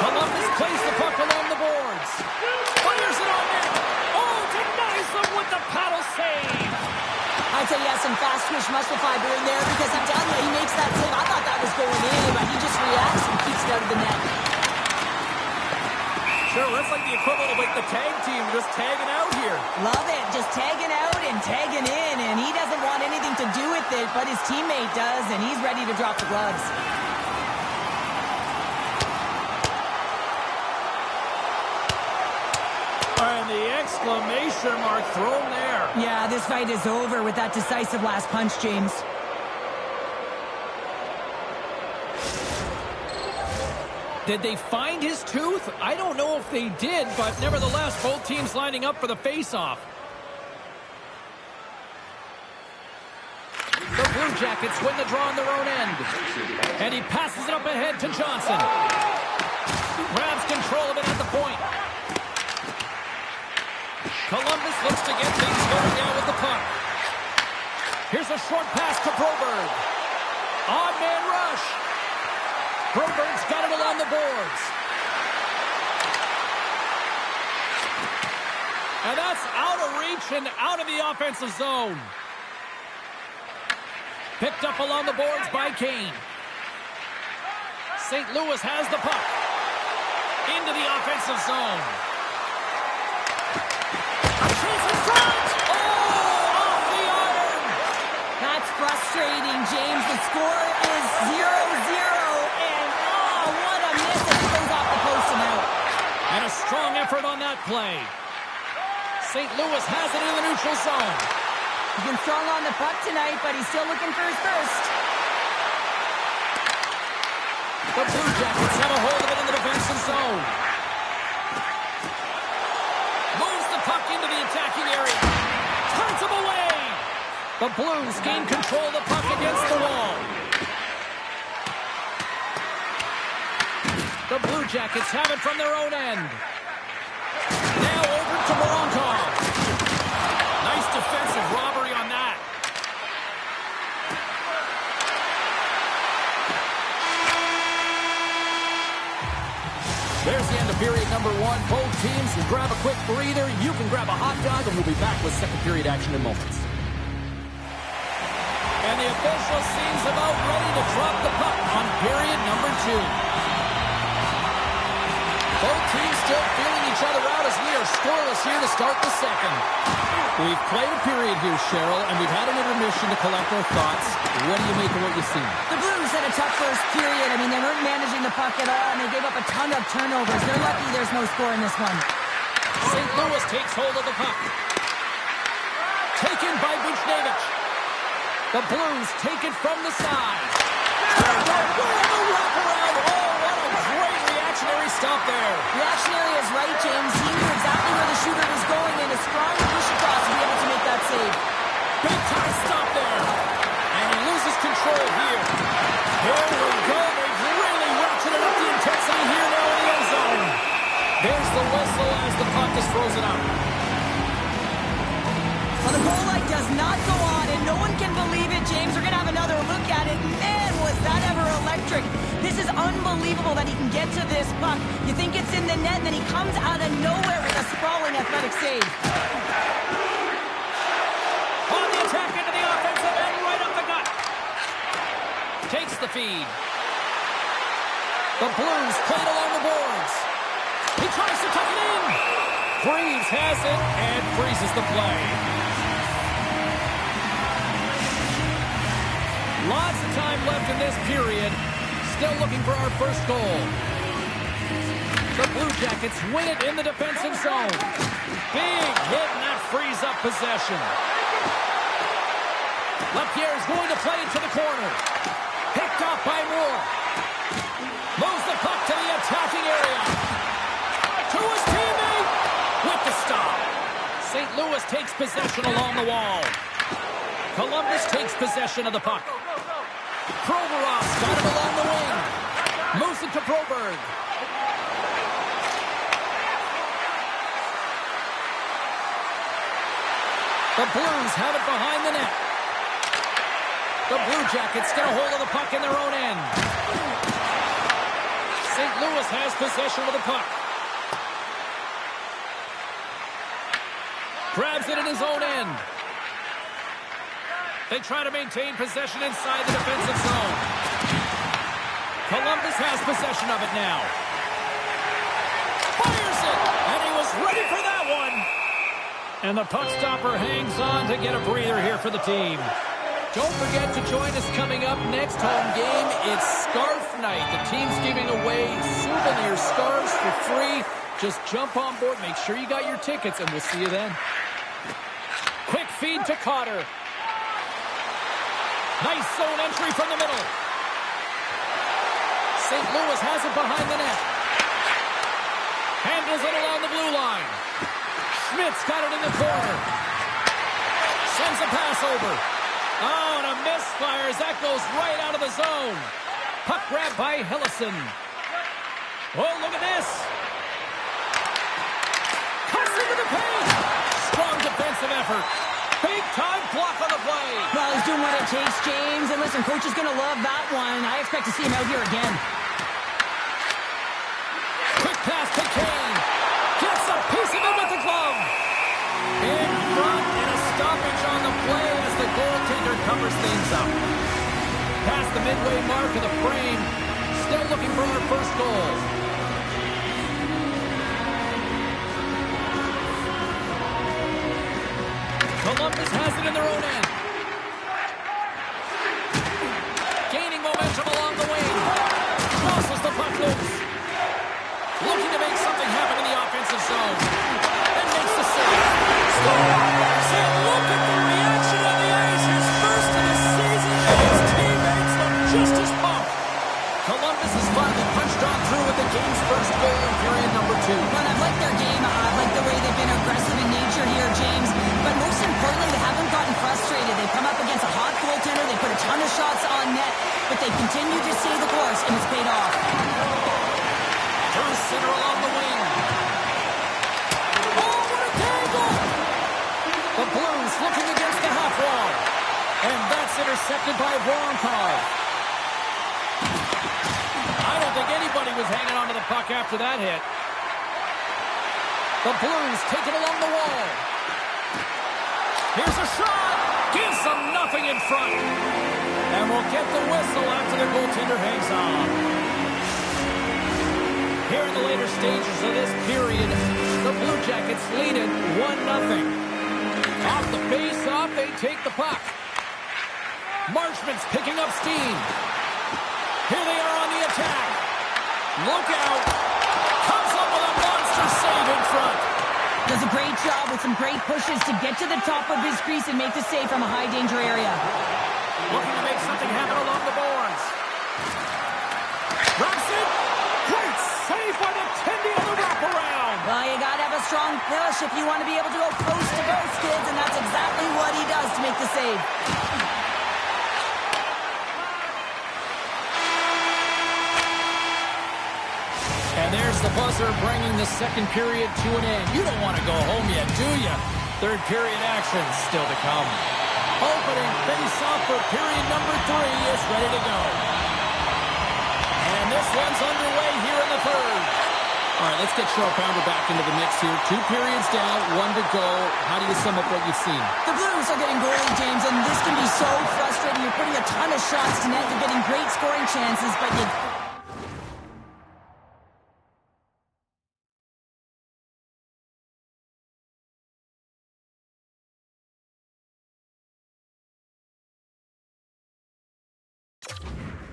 Columbus plays the puck along the boards. Fires it on net. Oh, denies them with the paddle save. I'd say yes, some fast twitch muscle fiber in there because I'm telling you, he makes that save. I thought that was going in, but he just reacts and keeps it out of the net. Sure, that's like the equivalent of like the tag team just tagging out here. Love it, just tagging out and tagging in, and he doesn't want anything to do with it, but his teammate does, and he's ready to drop the gloves. And the exclamation mark thrown there. Yeah, this fight is over with that decisive last punch, James. Did they find his tooth? I don't know if they did, but nevertheless, both teams lining up for the face-off. The Blue Jackets win the draw on their own end. And he passes it up ahead to Johnson. Grabs control of it at the point. Columbus looks to get things going down with the puck. Here's a short pass to Broberg. Odd man rush. Broberg's got it along the boards. And that's out of reach and out of the offensive zone. Picked up along the boards by Kane. St. Louis has the puck. Into the offensive zone. A chance in front! Oh, off the iron! That's frustrating, James. The score is 0-0, and oh, what a miss as it goes off the post and out. And a strong effort on that play. St. Louis has it in the neutral zone. He's been strong on the puck tonight, but he's still looking for his first. The Blue Jackets have a hold of it in the defensive zone. The Blues gain control of the puck against the wall. The Blue Jackets have it from their own end. Now over to Voronkov. Nice defensive robbery on that. There's the end of period number 1. Both teams will grab a quick breather. You can grab a hot dog, and we'll be back with second period action in moments. And the official seems about ready to drop the puck on period number 2. Both teams still feeling each other out as we are scoreless here to start the second. We've played a period here, Cheryl, and we've had an intermission to collect our thoughts. What do you make of what you've seen? The Blues had a tough first period. I mean, they weren't managing the puck at all, and they gave up a ton of turnovers. They're lucky there's no score in this one. St. Louis takes hold of the puck. Taken by Buchnevich. The Blues take it from the side. Reactionary stop there. Reactionary is right, James. He knew exactly where the shooter was going, and a strong push across to be able to make that save. Big time stop there. And he loses control here. Here we go. They've really ratcheted up the intensity here now in the end zone. There's the whistle as the puck is frozen out. Well, the goal light does not go on, and no one can believe it, James. We're going to have another look at it. Man, was that ever electric. This is unbelievable that he can get to this puck. You think it's in the net, and then he comes out of nowhere with a sprawling athletic save. On the attack into the offensive end, right up the gut. Takes the feed. The Blues played along the boards. He tries to tuck it in. Freeze has it and freezes the play. Lots of time left in this period. Still looking for our first goal. The Blue Jackets win it in the defensive zone. Big hit, and that frees up possession. LaPierre is going to play it to the corner. Picked up by Moore. Moves the puck to the attacking area. To his teammate with the stop. St. Louis takes possession along the wall. Columbus takes possession of the puck. Provorov's got it along the wing. Moves it to Broberg. The Blues have it behind the net. The Blue Jackets get a hold of the puck in their own end. St. Louis has possession of the puck. Grabs it in his own end. They try to maintain possession inside the defensive zone. Columbus has possession of it now. Fires it! And he was ready for that one! And the puck stopper hangs on to get a breather here for the team. Don't forget to join us coming up next home game. It's Scarf Night. The team's giving away souvenir scarves for free. Just jump on board. Make sure you got your tickets, and we'll see you then. Quick feed to Cotter. Nice zone entry from the middle. St. Louis has it behind the net. Handles it along the blue line. Schmidt's got it in the corner. Sends a pass over. Oh, and a misfire as that goes right out of the zone. Puck grab by Hellison. Oh, look at this. Cuts into the paint. Strong defensive effort. Big-time block on the play. Well, he's doing what it takes, James. And listen, coach is going to love that one. I expect to see him out here again. Quick pass to Kane. Gets a piece of it with the glove. In front and a stoppage on the play as the goaltender covers things up. Past the midway mark of the frame. Still looking for our first goal. Columbus has it in their own end. Gaining momentum along the wing. Crosses the puck loose. Looking to make something happen in the offensive zone. And makes the save. Scores! And look at the reaction on the ice. His first of the season. And his teammates look just as pumped. Columbus has finally punched on through with the game's first goal in period number 2. Well, I've liked their game. I've liked the way they've been aggressive in nature here, James. But most importantly, they haven't gotten frustrated. Intercepted by Voronkov. I don't think anybody was hanging on to the puck after that hit. The Blues take it along the wall. Here's a shot. Gives them nothing in front. And we'll get the whistle after the goaltender hangs on. Here in the later stages of this period, the Blue Jackets lead it 1-0. Off the face-off, they take the puck. Marchment's picking up steam. Here they are on the attack. Look out. Comes up with a monster save in front. Does a great job with some great pushes to get to the top of his crease and make the save from a high-danger area. Looking to make something happen along the boards. Wraps it. Great save by the Tendy on the wraparound. Well, you got to have a strong push if you want to be able to go coast to coast, kids, and that's exactly what he does to make the save. And there's the buzzer bringing the second period to an end. You don't want to go home yet, do you? Third period action still to come. Opening face-off for period number 3 is ready to go. And this one's underway here in the third. All right, let's get Cheryl Pounder back into the mix here. 2 periods down, 1 to go. How do you sum up what you've seen? The Blues are getting goalie, James, and this can be so frustrating. You're putting a ton of shots to net. You're getting great scoring chances, but you...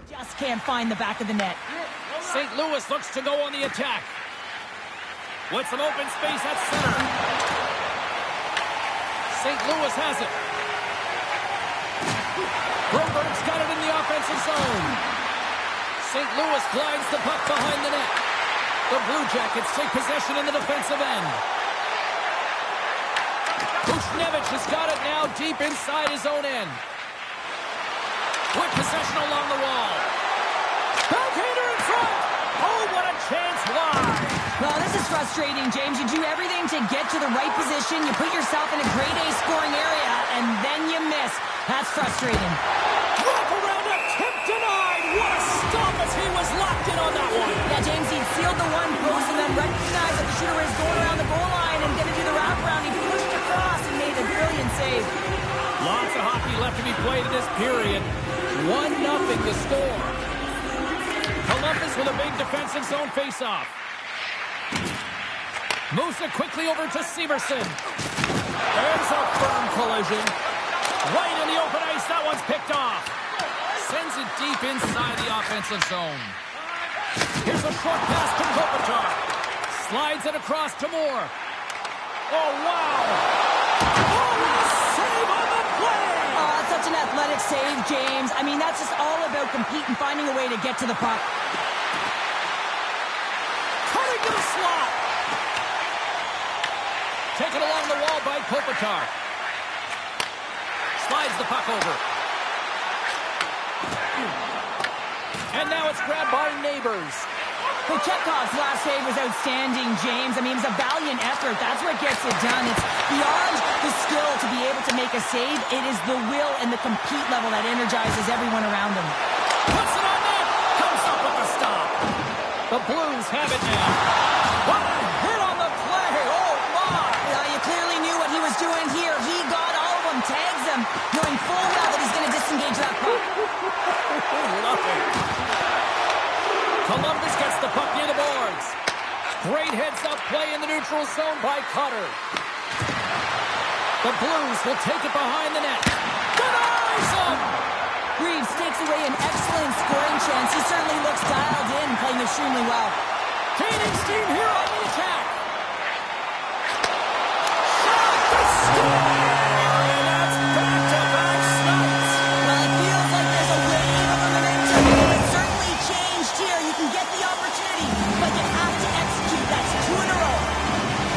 just can't find the back of the net. St. Louis looks to go on the attack. With some open space at center. St. Louis has it. Broberg's got it in the offensive zone. St. Louis glides the puck behind the net. The Blue Jackets take possession in the defensive end. Buchnevich has got it now deep inside his own end. With possession along the wall. Backhander in front. Oh, what a chance wide. Well, this is frustrating, James. You do everything to get to the right position. You put yourself in a grade A scoring area, and then you miss. That's frustrating. Wrap around attempt denied. What a stop as he was locked in on that one. Yeah, James, he sealed the one post and then recognized that the shooter was going around the goal line and going to do the wraparound. He pushed across and made a brilliant save. Lots of hockey left to be played in this period. 1-0 to score. Columbus with a big defensive zone faceoff. Moves it quickly over to Severson. There's a firm collision. Right in the open ice, that one's picked off. Sends it deep inside the offensive zone. Here's a short pass to Kopitar. Slides it across to Moore. Oh, wow. Oh, what a save on the play. Such an athletic save, James. I mean, that's just all about competing, finding a way to get to the puck. Cutting to the slot. Taken along the wall by Kopitar. Slides the puck over. And now it's grabbed by Neighbors. Chekhov's last save was outstanding, James. I mean, it was a valiant effort. That's what gets it done. It's beyond the skill to be able to make a save. It is the will and the compete level that energizes everyone around him. Puts it on net. Comes up with the stop. The Blues have it now. What a hit on the play. Oh, my. You clearly knew what he was doing here. He got all of them, tags them, knowing full well that he's going to disengage that puck. Love it. Columbus gets the puck near the boards. Great heads-up play in the neutral zone by Cutter. The Blues will take it behind the net. Denies him! Reeves takes away an excellent scoring chance. He certainly looks dialed in, playing extremely well. Gaining steam here on the attack. Shot to score! And that's back-to-back shots. Well, it feels like there's a wave of momentum. It's certainly changed here. You can get the opportunity, but you have to execute. That's 2 in a row.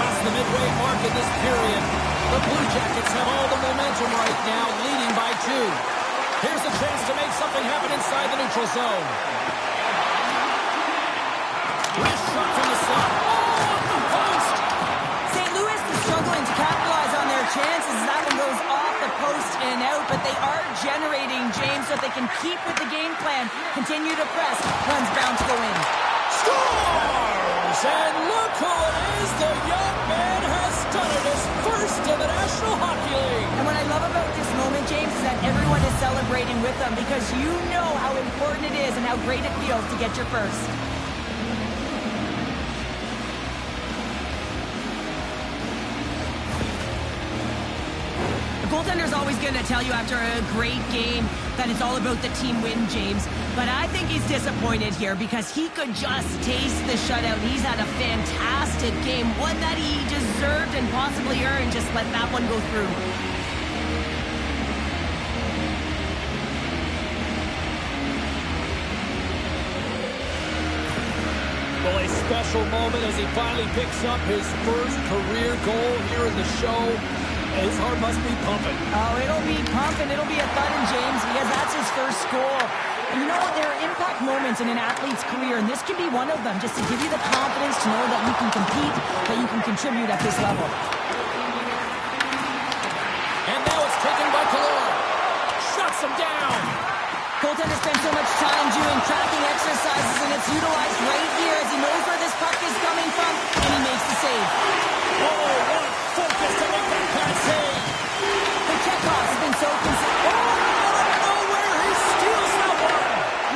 Past the midway mark in this period, the Blue Jackets have all the momentum right now, leading by 2. Here's a chance to make something happen inside the neutral zone. Wrist shot from the slot. Oh, off the post! St. Louis is struggling to capitalize on their chances. That one goes off the post and out, but they are generating, James, so they can keep with the game plan, continue to press, runs bound to the wing. Scores! And look who it is! The young man has done it, his first in the National Hockey League! And what I love about this moment, James, is that everyone is celebrating with them because you know how important it is and how great it feels to get your first. Goaltender's always going to tell you after a great game that it's all about the team win, James. But I think he's disappointed here because he could just taste the shutout. He's had a fantastic game, one that he deserved and possibly earned. Just let that one go through. Well, a special moment as he finally picks up his first career goal here in the show. His heart must be pumping. Oh, it'll be pumping. It'll be a thudding, James, because that's his first goal. And you know what? There are impact moments in an athlete's career, and this can be one of them, just to give you the confidence to know that you can compete, that you can contribute at this level. And now it's taken by Killorn. Shuts him down. Goaltender spends so much time doing tracking exercises, and it's utilized right here as he knows where this puck is coming from, and he makes the save. Oh, what a focus to make that pass save. The Chekhov's been so consistent. Oh, out of nowhere, he steals that one.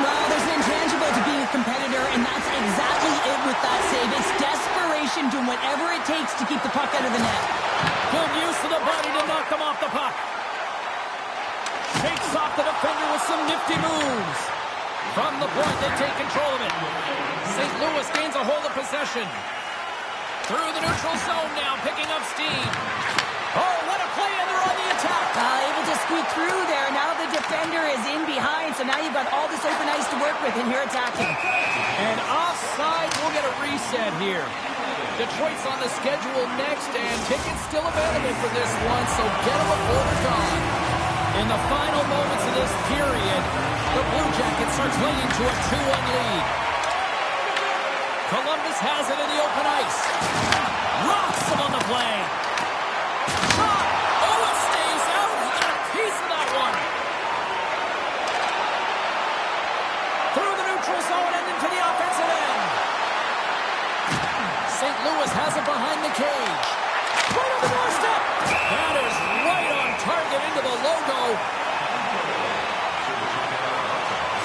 Well, there's an intangible to being a competitor, and that's exactly it with that save. It's desperation, doing whatever it takes to keep the puck out of the net. Good use of the body to knock him off the puck. Shakes off the defender with some nifty moves. From the point, they take control of it. St. Louis gains a hold of possession. Through the neutral zone now, picking up steam. Oh, what a play, and they're on the attack. Able to squeak through there. Now the defender is in behind, so now you've got all this open ice to work with, and you're attacking. And offside, we'll get a reset here. Detroit's on the schedule next, and tickets still available for this one, so get them before they're gone. In the final moments of this period, the Blue Jackets are clinging to a 2-1 lead. Columbus has it in the open ice. Rocks him on the play. Shot! Oh, it stays out. He got a piece of that one. Through the neutral zone and into the offensive end. St. Louis has it behind the cage. Right on the doorstep. That is right on target into the logo.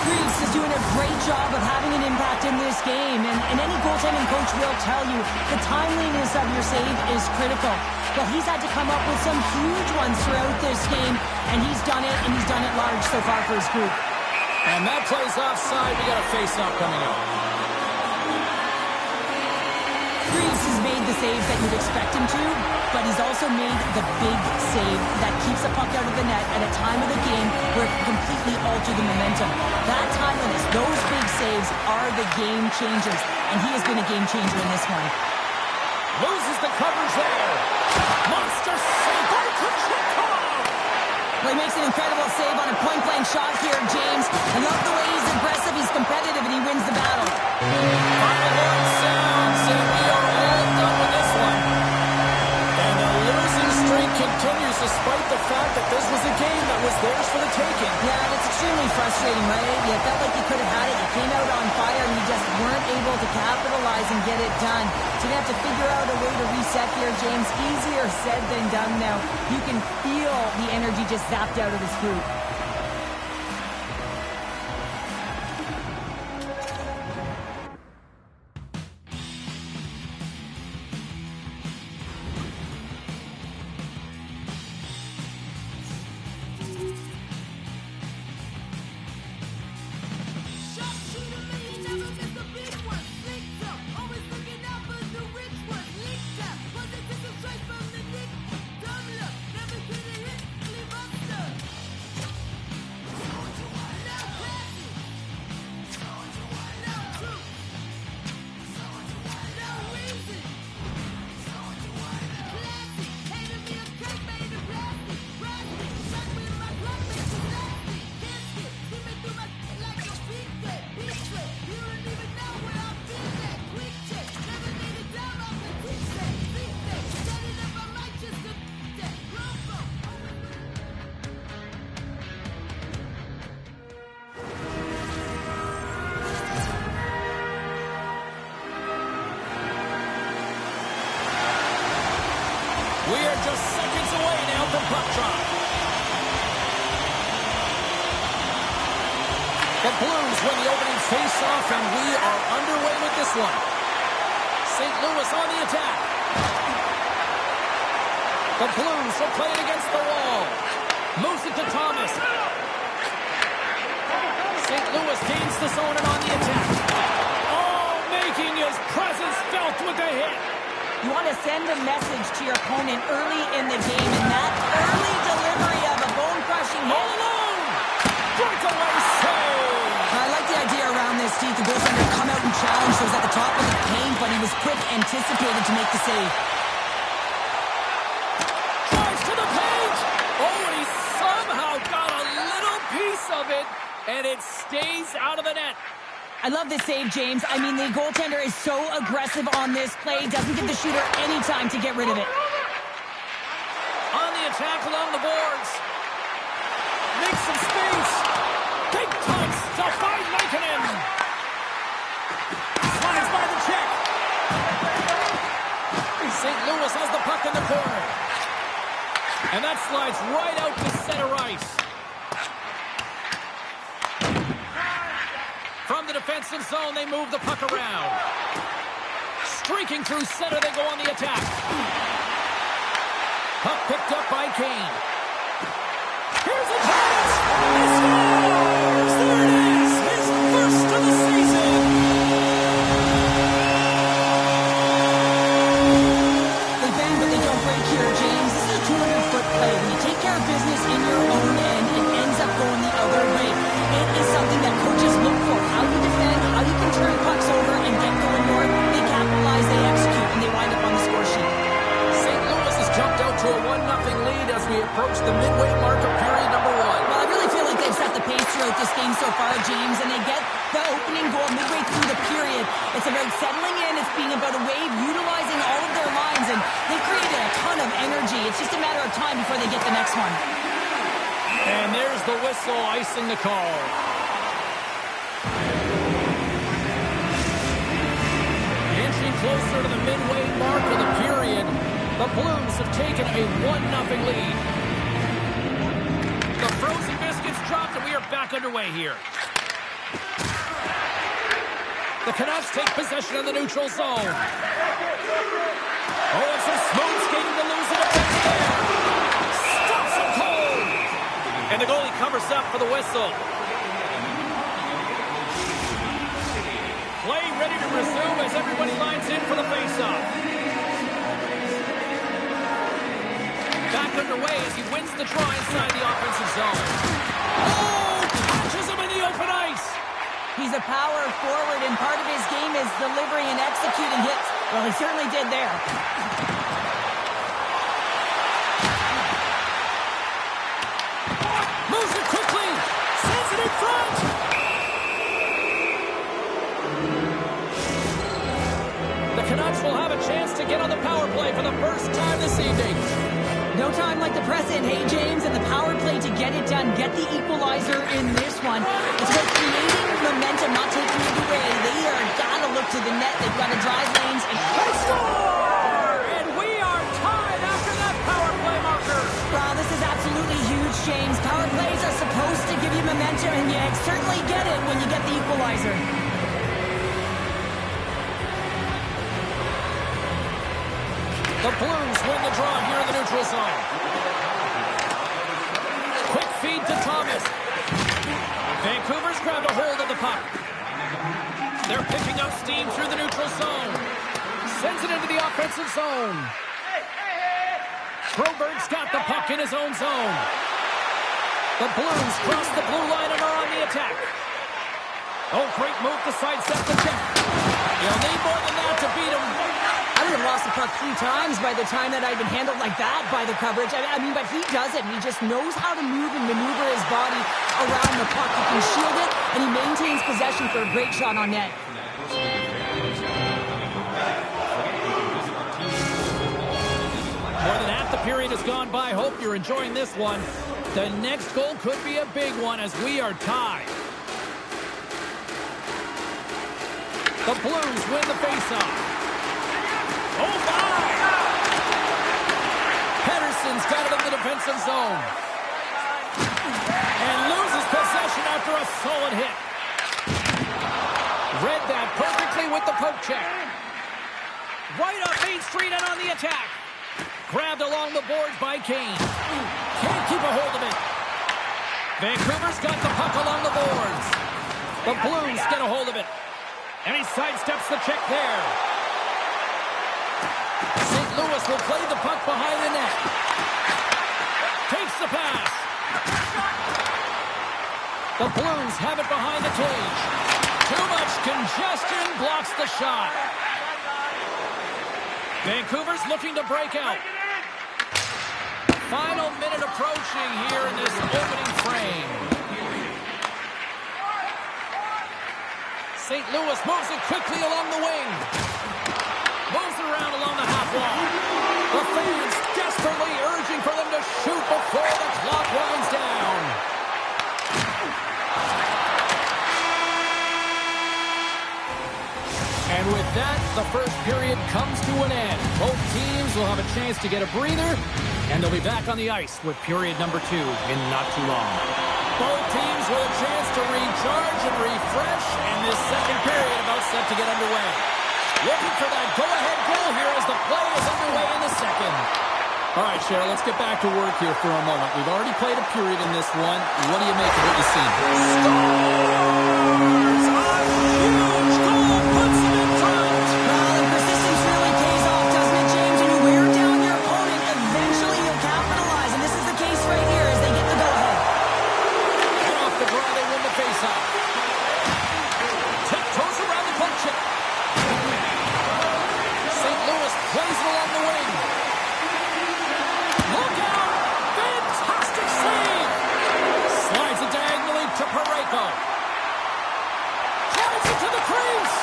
Reeves is doing a great job of having an impact in this game, and any goaltending coach will tell you the timeliness of your save is critical. But he's had to come up with some huge ones throughout this game, and he's done it, and he's done it large so far for his group. And that play's offside. We got a face-off coming up. Reeves has made the saves that you'd expect him to, but he's also made the big save that keeps the puck out of the net at a time of the game where it can completely alter the momentum. That timeliness, those big saves are the game changers, and he has been a game changer in this one. Loses the coverage there. Monster save by Kochetkov. Well, he makes an incredible save on a point-blank shot here, James. I love the way he's aggressive, he's competitive, and he wins the battle. Final horn sounds, and we are all done with this one. And the losing streak continues despite the fact that this was a game that was theirs for the taking. Yeah, and it's extremely frustrating, right? You felt like you could have had it, you came out on fire, and you just weren't able to capitalize and get it done. So you have to figure out a way to reset here, James. Easier said than done now. You can feel the energy just zapped out of this group. We are just seconds away now from puck drop. The Blues win the opening face-off, and we are underway with this one. St. Louis on the attack. The Blues will play it against the wall. Moves it to Thomas. St. Louis gains the zone and on the attack. Oh, making his presence felt with a hit. You want to send a message to your opponent early in the game, and that early delivery of a bone-crushing hit. All alone! Breakaway save! I like the idea around this, Steve. The goaltender come out and challenge, so he was at the top of the paint, but he was quick, anticipated to make the save. Drives to the paint! Oh, and he somehow got a little piece of it, and it stays out of the net. I love this save, James. I mean, the goaltender is so aggressive on this play, doesn't give the shooter any time to get rid of it. On the attack along the boards. Makes some space. Big time stuff by Lankinen. Slides by the check. St. Louis has the puck in the corner. And that slides right out to center ice. From the defensive zone, they move the puck around. Streaking through center, they go on the attack. Puck picked up by Kane. Here's a chance! He scores! There it is! His first of the season! They bang, but they don't break here, James. This is a 200-foot play. When you take care of business in your own end, it ends up going the other way. It is something that coaches look for. How you defend, how you can turn pucks over and get going north. They capitalize, they execute, and they wind up on the score sheet. St. Louis has jumped out to a 1-0 lead as we approach the midway mark of period number 1. Well, I really feel like they've set the pace throughout this game so far, James, and they get the opening goal midway through the period. It's about settling in. It's being about a wave, utilizing all of their lines, and they created a ton of energy. It's just a matter of time before they get the next one. And there's the whistle icing the call. Inching closer to the midway mark of the period, the Blues have taken a 1-0 lead. The frozen biscuits dropped, and we are back underway here. The Canucks take possession of the neutral zone. Oh, it's some smooth skating to lose it there. Stops him cold. And the goalie covers up for the whistle. Play ready to resume as everybody lines in for the faceoff. Back underway as he wins the draw inside the offensive zone. Oh! Catches him in the open ice. He's a power forward, and part of his game is delivering and executing hits. Well, he certainly did there. Moves it quickly. Sends it in front. The Canucks will have a chance to get on the power play for the first time this evening. No time like the present, hey, James, and the power play to get it done. Get the equalizer in this one. It's about creating momentum, not taking it away. They are gotta look to the net. They've got to drive lanes. And they score! And we are tied after that power play marker. Wow, this is absolutely huge, James. Power plays are supposed to give you momentum, and you certainly get it when you get the equalizer. The Blues win the draw here in the neutral zone. Quick feed to Thomas. Vancouver's grabbed a hold of the puck. They're picking up steam through the neutral zone. Sends it into the offensive zone. Broberg's got the puck in his own zone. The Blues cross the blue line and are on the attack. Oh, great move to sidestep the check. You'll need more than that to beat him. I would have lost the puck 3 times by the time that I'd been handled like that by the coverage. I mean, but he does it. He just knows how to move and maneuver his body around the puck. He can shield it, and he maintains possession for a great shot on net. More than half the period has gone by. Hope you're enjoying this one. The next goal could be a big one as we are tied. The Blues win the faceoff. Oh, my! offensive zone. And loses possession after a solid hit. Read that perfectly with the poke check. Right up Main Street and on the attack. Grabbed along the boards by Kane. Can't keep a hold of it. Vancouver's got the puck along the boards. The Blues get a hold of it. And he sidesteps the check there. St. Louis will play the puck behind the net. Takes the pass. The Blues have it behind the cage. Too much congestion blocks the shot. Vancouver's looking to break out. Final minute approaching here in this opening frame. St. Louis moves it quickly along the wing. Moves it around along the half wall. The fans desperately urging for them to shoot before the clock winds down. And with that, the first period comes to an end. Both teams will have a chance to get a breather, and they'll be back on the ice with period number 2 in not too long. Both teams with a chance to recharge and refresh, and this second period about set to get underway. Looking for that go-ahead goal here as the play is underway in the second. All right, Cheryl, let's get back to work here for a moment. We've already played a period in this one. What do you make of what you see? Scores! A huge goal puts them in front. Well, the persistence really pays off, doesn't it, James? When you wear down your opponent, eventually you'll capitalize. And this is the case right here as they get the go-ahead. And off the draw, they win the face-off. Tiptoes around the puck check. St. Louis plays it along the wing. Look out! Fantastic save! Slides it diagonally to Parayko. Drives it to the crease.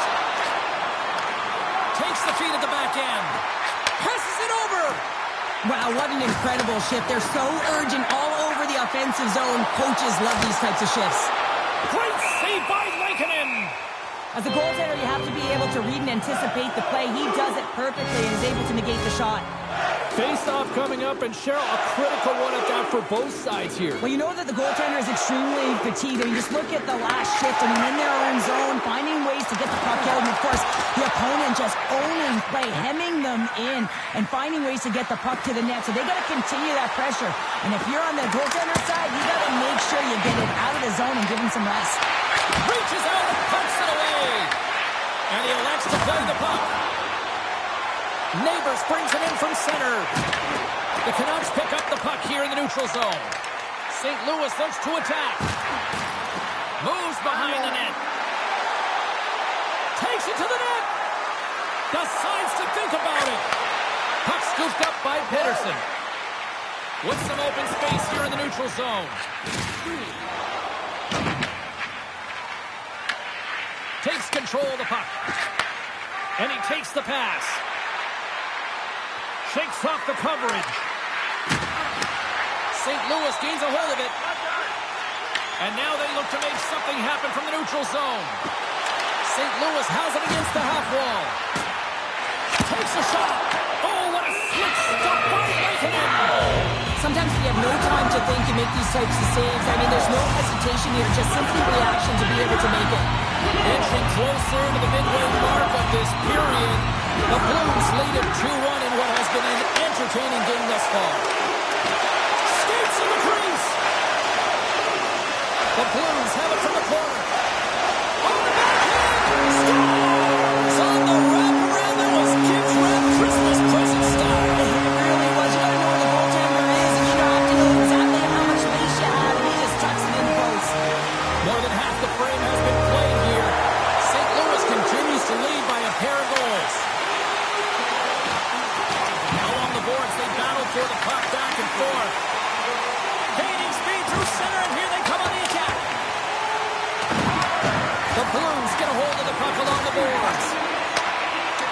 Takes the feed at the back end. Passes it over. Wow, what an incredible shift. They're so urgent all over the offensive zone. Coaches love these types of shifts. Great save by Lankinen. As a goaltender, you have to be able to read and anticipate the play. He does it perfectly and is able to negate the shot. Face-off coming up, and Cheryl, a critical one at that for both sides here. Well, you know that the goaltender is extremely fatigued. I mean, just look at the last shift. I mean, in their own zone, finding ways to get the puck out. And, of course, the opponent just owning play, hemming them in, and finding ways to get the puck to the net. So they got to continue that pressure. And if you're on the goaltender side, you got to make sure you get it out of the zone and give him some rest. Reaches out and pumps it away. And he elects to play the puck. Neighbors brings it in from center. The Canucks pick up the puck here in the neutral zone. St. Louis looks to attack. Moves behind the net. Takes it to the net. Decides to think about it. Puck scooped up by Pettersson. With some open space here in the neutral zone. Takes control of the puck. And he takes the pass. Shakes off the coverage. St. Louis gains a hold of it. And now they look to make something happen from the neutral zone. St. Louis has it against the half wall. Takes a shot. Oh, what a slick stop by Lankinen. Sometimes you have no time to think and make these types of saves. I mean, there's no hesitation here, just simply reaction to be able to make it. Inching closer to the midway mark of this period. The Blues lead it 2-1 in what has been an entertaining game thus far. Skates in the crease. The Blues have it from the corner. On the backhand. Scores on the wraparound. That was Kim's Red Christmas present style. It really was. You gotta know where the goaltender is, and you have to know exactly how much space you have, and he just tucks it in close. More than half the frame has been played here. St. Louis continues to lead by a pair of goals. Along the boards, they battle for the puck back and forth. Gaining speed through center, and here they come on the attack. The Blues get a hold of the puck along the boards.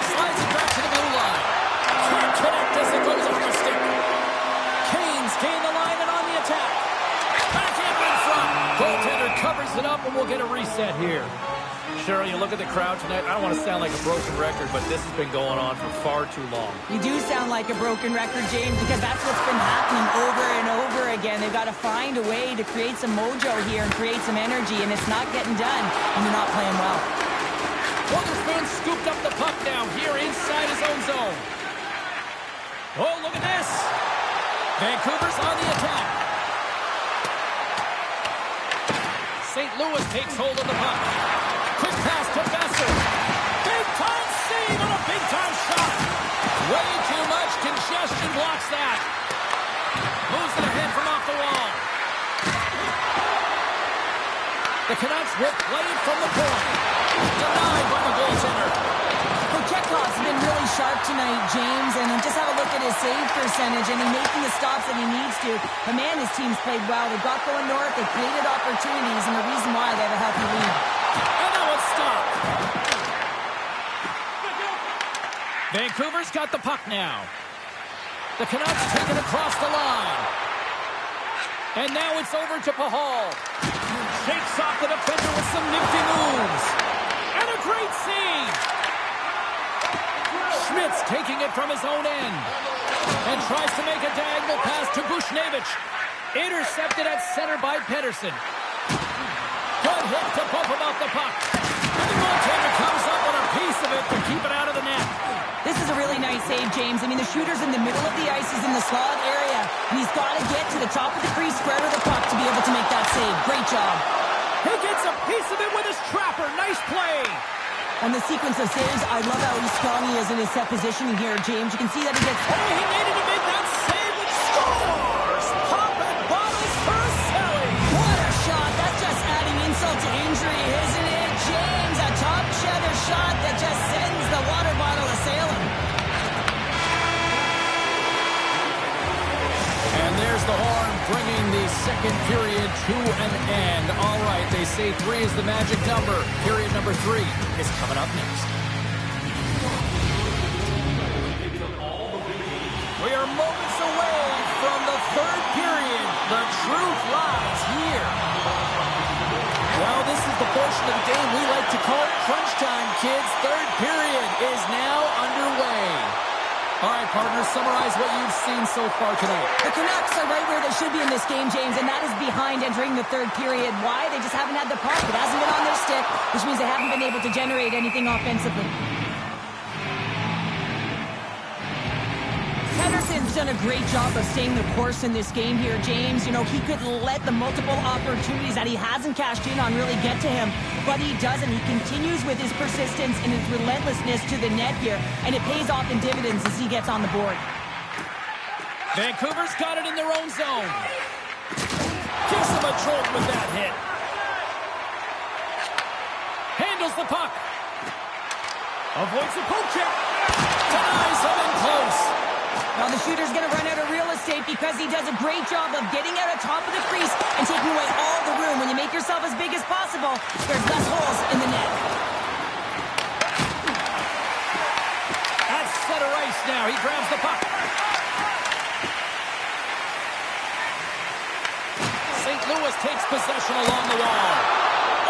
Slides it back to the blue line. Can't connect as it goes off the stick. Canes gain the line and on the attack. Back in front. Goaltender covers it up, and we'll get a reset here. Cheryl, you look at the crowd tonight, I don't want to sound like a broken record, but this has been going on for far too long. You do sound like a broken record, James, because that's what's been happening over and over again. They've got to find a way to create some mojo here and create some energy, and it's not getting done when they're not playing well. Weatherspoon scooped up the puck now here inside his own zone. Oh, look at this. Vancouver's on the attack. St. Louis takes hold of the puck. Quick pass to Besser. Big-time save on a big-time shot. Way too much congestion blocks that. Moves it ahead from off the wall. The Canucks will play it from the point. Denied by the goaltender. Chekhov's been really sharp tonight, James, and just have a look at his save percentage, and he's making the stops that he needs to. But man, his team's played well. They've got going north, they've created opportunities, and the reason why they have a healthy lead. And now it's stopped. Vancouver's got the puck now. The Canucks take it across the line. And now it's over to Pahal. Shakes off the defender with some nifty moves. And a great save. Schmitz taking it from his own end. And tries to make a diagonal pass to Buchnevich. Intercepted at center by Pettersson. Good hit to bump about the puck. And the goaltender comes up with a piece of it to keep it out of the net. This is a really nice save, James. I mean, the shooter's in the middle of the ice. He's in the slot area. And he's got to get to the top of the crease, spread of the puck to be able to make that save. Great job. He gets a piece of it with his trapper. Nice play. On the sequence of saves, I love how strong he is in his set positioning here, James. You can see that he gets... Oh, he needed to make that save, which scores! Pop and bottles for Selly. What a shot. That's just adding insult to injury, isn't it, James? A top cheddar shot that just sends the water bottle a-sailing. And there's the horn, bringing the second period to an end. All right, they say 3 is the magic number. Period number 3 is coming up next. We are moments away from the third period. The truth lies here. Well, this is the portion of the game we like to call crunch time, kids. Third period is now underway. All right, partners, summarize what you've seen so far tonight. The Canucks are right where they should be in this game, James, and that is behind entering the third period. Why? They just haven't had the puck. It hasn't been on their stick, which means they haven't been able to generate anything offensively. Pettersson's done a great job of staying the course in this game here, James. You know, he could let the multiple opportunities that he hasn't cashed in on really get to him, but he doesn't. He continues with his persistence and his relentlessness to the net here, and it pays off in dividends as he gets on the board. Vancouver's got it in their own zone. Gives him a jolt with that hit. Handles the puck. Avoids the poke check. Denies him in close. Now the shooter's going to run out of real estate because he does a great job of getting out on top of the crease and taking away all the room. When you make yourself as big as possible, there's less holes in the net. At center ice now, he grabs the puck. St. Louis takes possession along the wall.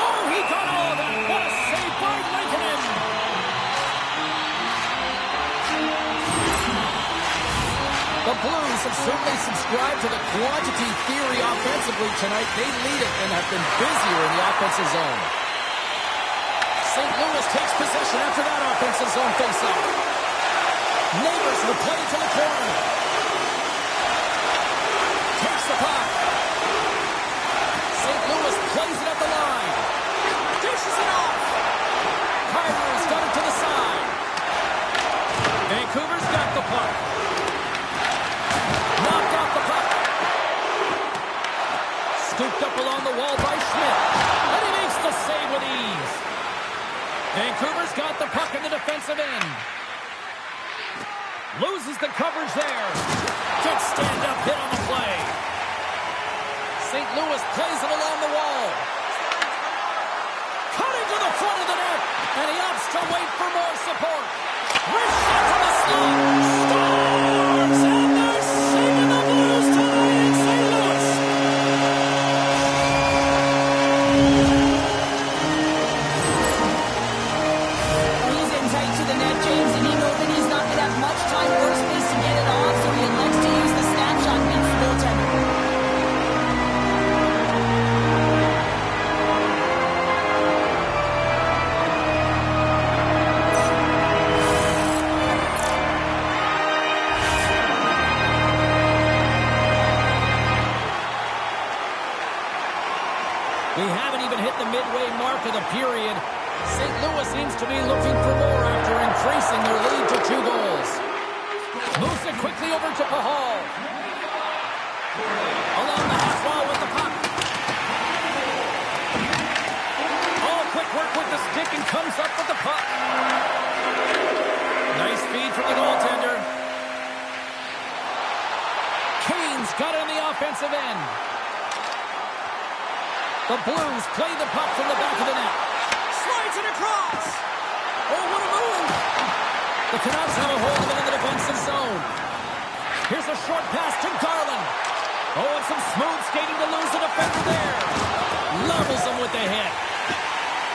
Oh, he got all of that. What a save by Lankinen. The Blues have certainly subscribed to the quantity theory offensively tonight. They lead it and have been busier in the offensive zone. St. Louis takes possession after that offensive zone faceoff. Neighbors will play to the corner. Takes the puck. St. Louis plays it at the line. Dishes it off. Kyrie's got it to the side. Vancouver's got the puck. Knocked off the puck. Scooped up along the wall by Schmidt. And he makes the save with ease. Vancouver's got the puck in the defensive end. Loses the coverage there. Good stand-up hit on the play. St. Louis plays it along the wall. Cutting to the front of the net. And he opts to wait for more support. Wrist shot from the slot. Storms! And they're saving the Blues tonight in St. Louis. of the period. St. Louis seems to be looking for more after increasing their lead to 2 goals. Moves it quickly over to Pahal. Along the half wall with the puck. Oh, quick work with the stick and comes up with the puck. Nice feed from the goaltender. Kane's got it on the offensive end. The Blues play the puck from the back of the net. Slides it across. Oh, what a move. The Canucks have a hold of it in the defensive zone. Here's a short pass to Garland. Oh, and some smooth skating to lose the defender there. Levels him with the hit.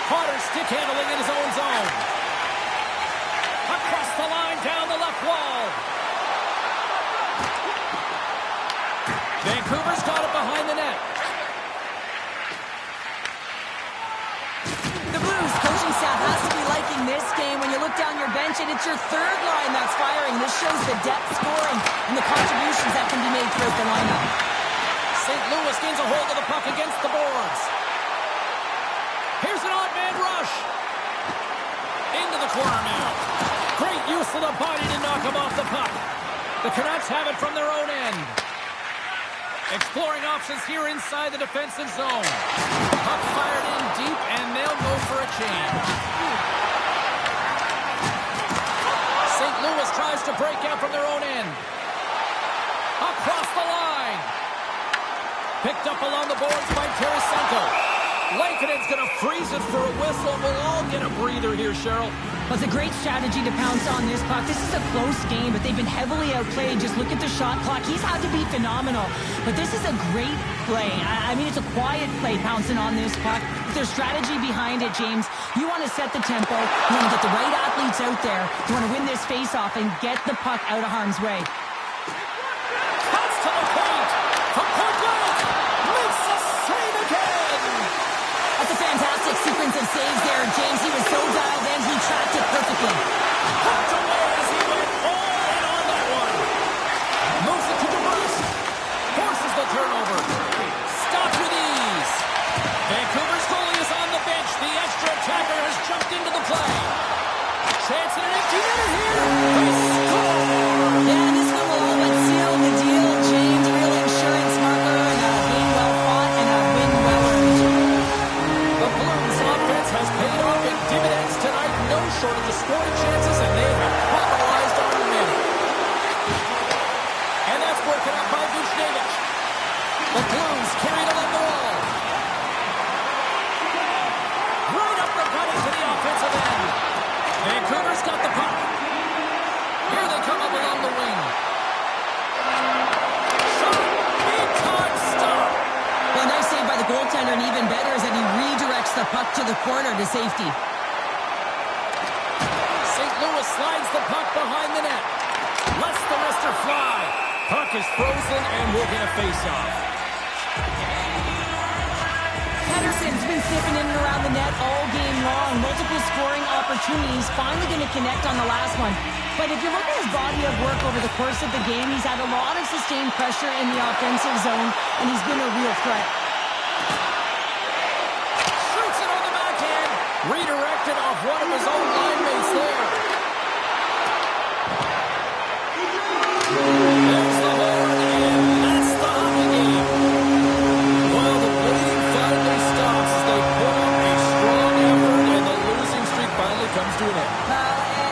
Carter stick handling in his own zone. Across the line, down the left wall. Vancouver's got it behind the net. The Blues coaching staff has to be liking this game when you look down your bench and it's your third line that's firing. This shows the depth scoring and the contributions that can be made throughout the lineup. St. Louis gains a hold of the puck against the boards. Here's an odd man rush. Into the corner now. Great use of the body to knock him off the puck. The Canucks have it from their own end. Exploring options here inside the defensive zone. Puck fired in deep, and they'll go for a change. St. Louis tries to break out from their own end. Across the line. Picked up along the boards by Tarasenko. Lankkonen's going to freeze it for a whistle. We'll all get a breather here, Cheryl. Well, it's a great strategy to pounce on this puck. This is a close game, but they've been heavily outplayed. Just look at the shot clock. He's had to be phenomenal. But this is a great play. I mean, it's a quiet play pouncing on this puck. With their strategy behind it, James, you want to set the tempo. You want to get the right athletes out there. You want to win this face-off and get the puck out of harm's way. Cuts to the point. From point blank. Makes the save again. That's a fantastic sequence of saves there, James. He was so dialed in, he tracked it perfectly. Hooked away as he went all in on that one. Moves it to DeBrusk. Forces the turnover. Stopped with ease. Vancouver's goalie is on the bench. The extra attacker has jumped into the play. Chance at an empty netter here. They score. Yeah, this one will all but seal the deal, James. Real insurance marker and a game well fought and a win well earned. The Blues offense has paid off in dividends tonight. No shortage of scoring chances, and they have capitalized on many. And that's broken up by Buchnevich. The Blues carried along the wall. Right up the gut into the offensive end. Vancouver's got the puck. Here they come up along the wing. Shot. Big time stop. Well, nice save by the goaltender, and even better is that he redirects the puck to the corner to safety. St. Louis slides the puck behind the net. Lets the wrister fly. Puck is frozen, and we'll get a face-off. Pettersson's been sniffing in and around the net all game long. Multiple scoring opportunities. Finally going to connect on the last one. But if you look at his body of work over the course of the game, he's had a lot of sustained pressure in the offensive zone, and he's been a real threat. Shoots it on the backhand. Redirected off one of his own line mates there. There's the horn, and that's the hockey game. Well, the bleeding finally stops as they put up a strong effort, and the losing streak finally comes to an end.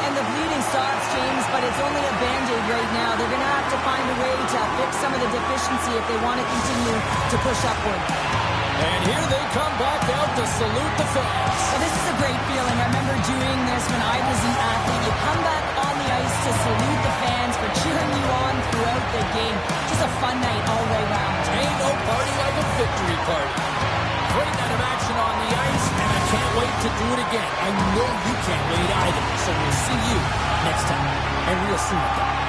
And the bleeding stops, James, but it's only a Band-Aid right now. They're going to have to find a way to fix some of the deficiency if they want to continue to push upward. And here they come back out to salute the fans. Well, this is a great feeling. I remember doing this when I was an athlete. You come back on the ice to salute the fans for cheering you on throughout the game. Just a fun night all the way round. Ain't no party like a victory party. Great night of action on the ice, and I can't wait to do it again. I know you can't wait either. So we'll see you next time. And real soon at that.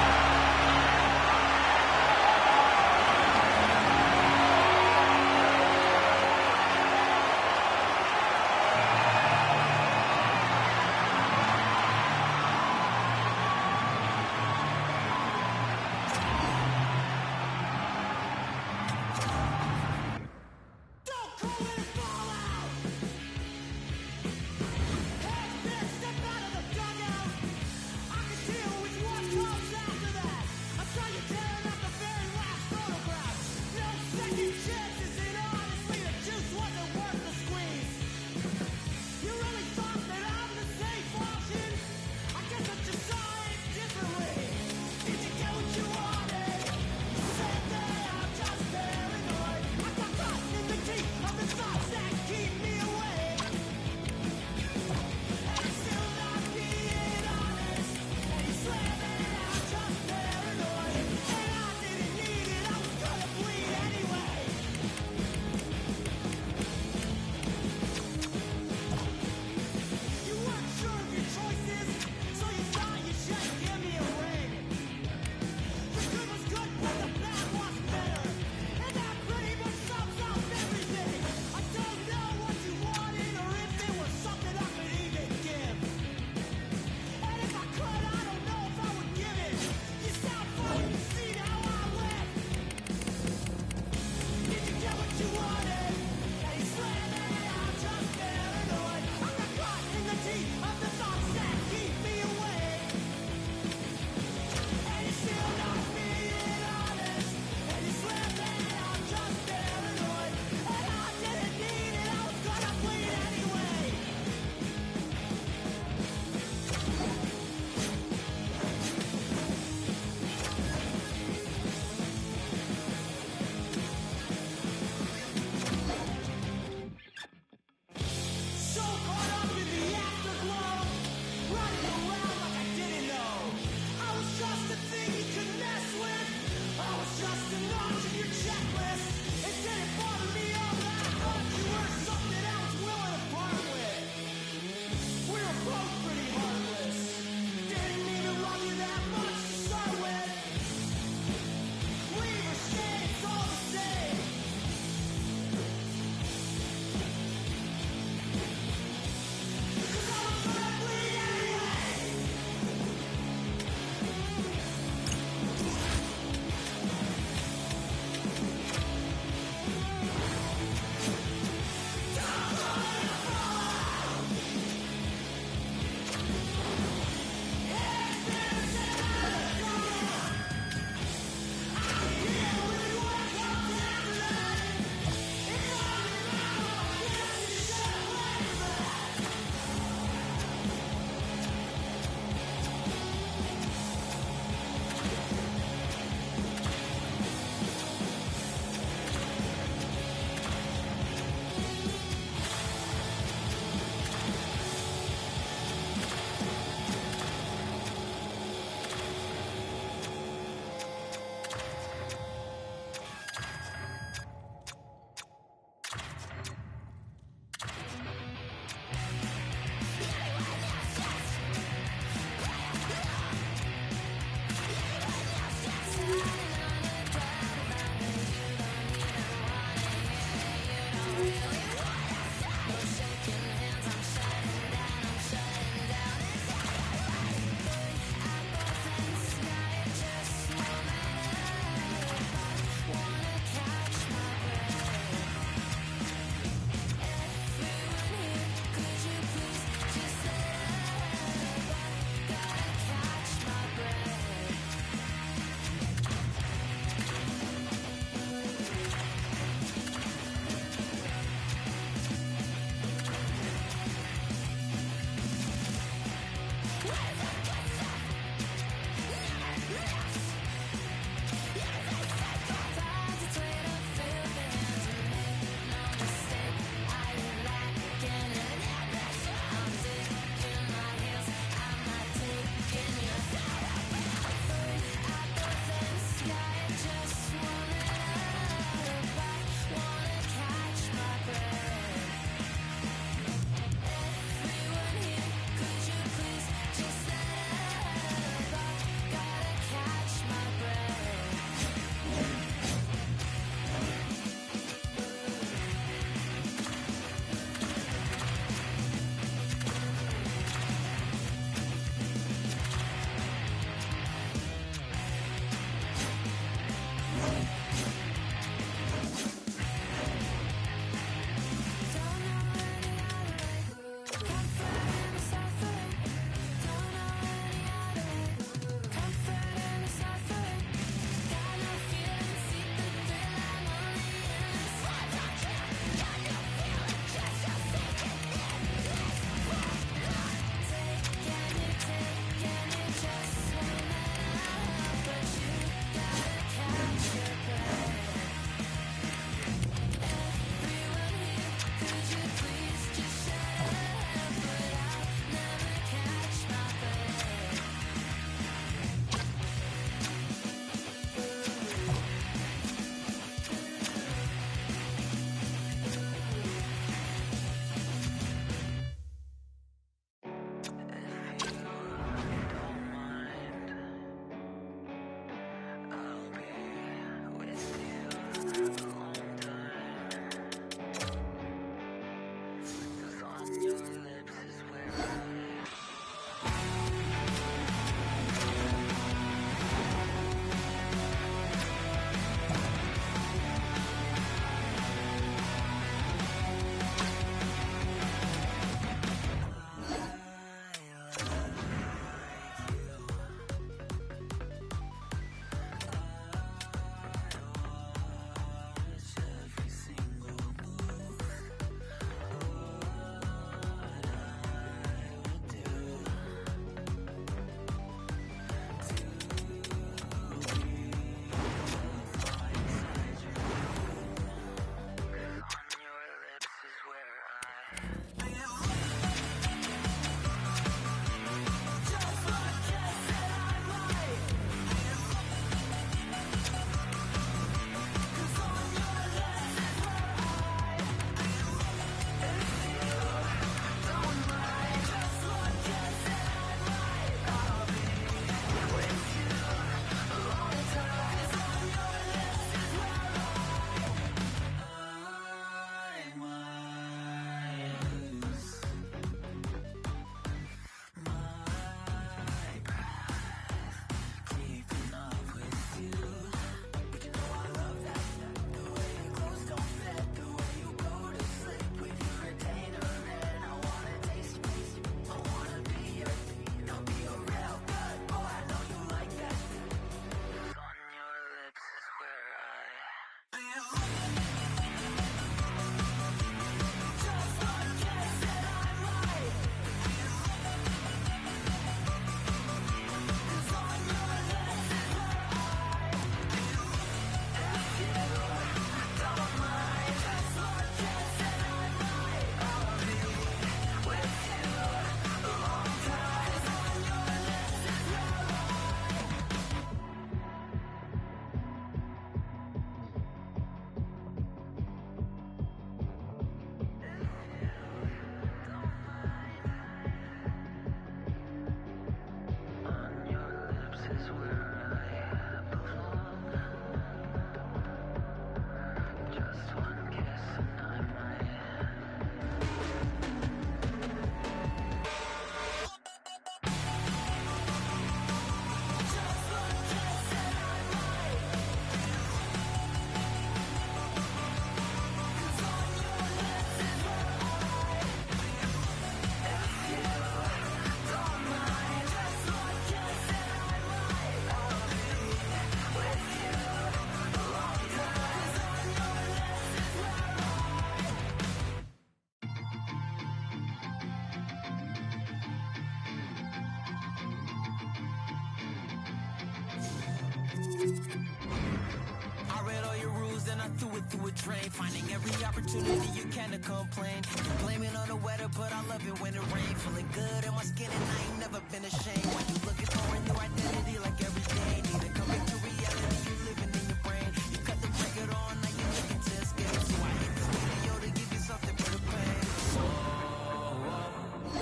I threw it through a drain. Finding every opportunity you can to complain. Blame it on the weather, but I love it when it rains. Feeling good in my skin and I ain't never been ashamed. When you looking for a new identity like every day. Need to come back to reality, you living in your brain. You cut the record on, now you're looking to escape. So I hit this video to give you something for the pain.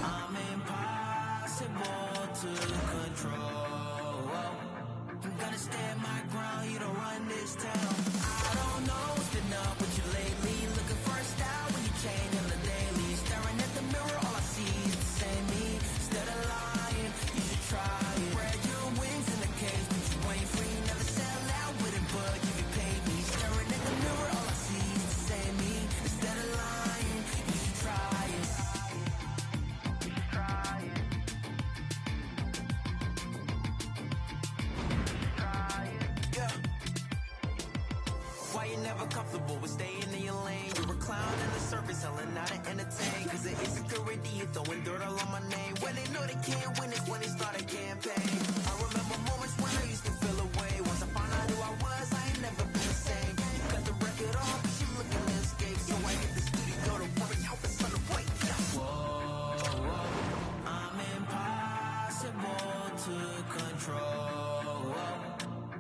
I'm impossible to control. I'm gonna stand my ground, you don't run this town. I don't know what's been up with you lately. Looking for a style when you change on the daily. Staring at the mirror, all I see is the same me. Instead of lying, you should try it. Spread your wings in the cage, but you ain't free. Never sell out with it, but you can pay me. Staring at the mirror, all I see is the same me. Instead of lying, you should try it. Why you never comfortable with staying in your lane? You're a clown in the surface, selling out to entertain. Cause the insecurity, you're throwing dirt all on my name. When they know they can't win, it's when they start a campaign. I remember moments when I used to feel away. Once I found out who I was, I ain't never been the same. Cut the record off, but you looking to escape. So I hit the studio to worry out the sun to wait. Whoa, I'm impossible to control.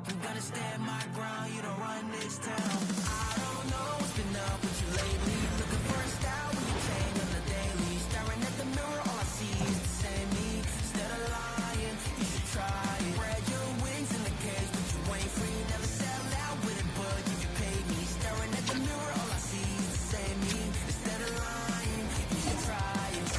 I'm gonna stand my ground, you don't run this town. I don't know what's been up with you lately. Looking for a style when you change on the daily. Staring at the mirror, all I see is the same me. Instead of lying, you should try it. Spread your wings in the cage, but you ain't free. Never sell out with it, but you can pay me. Staring at the mirror, all I see is the same me. Instead of lying, you should try it.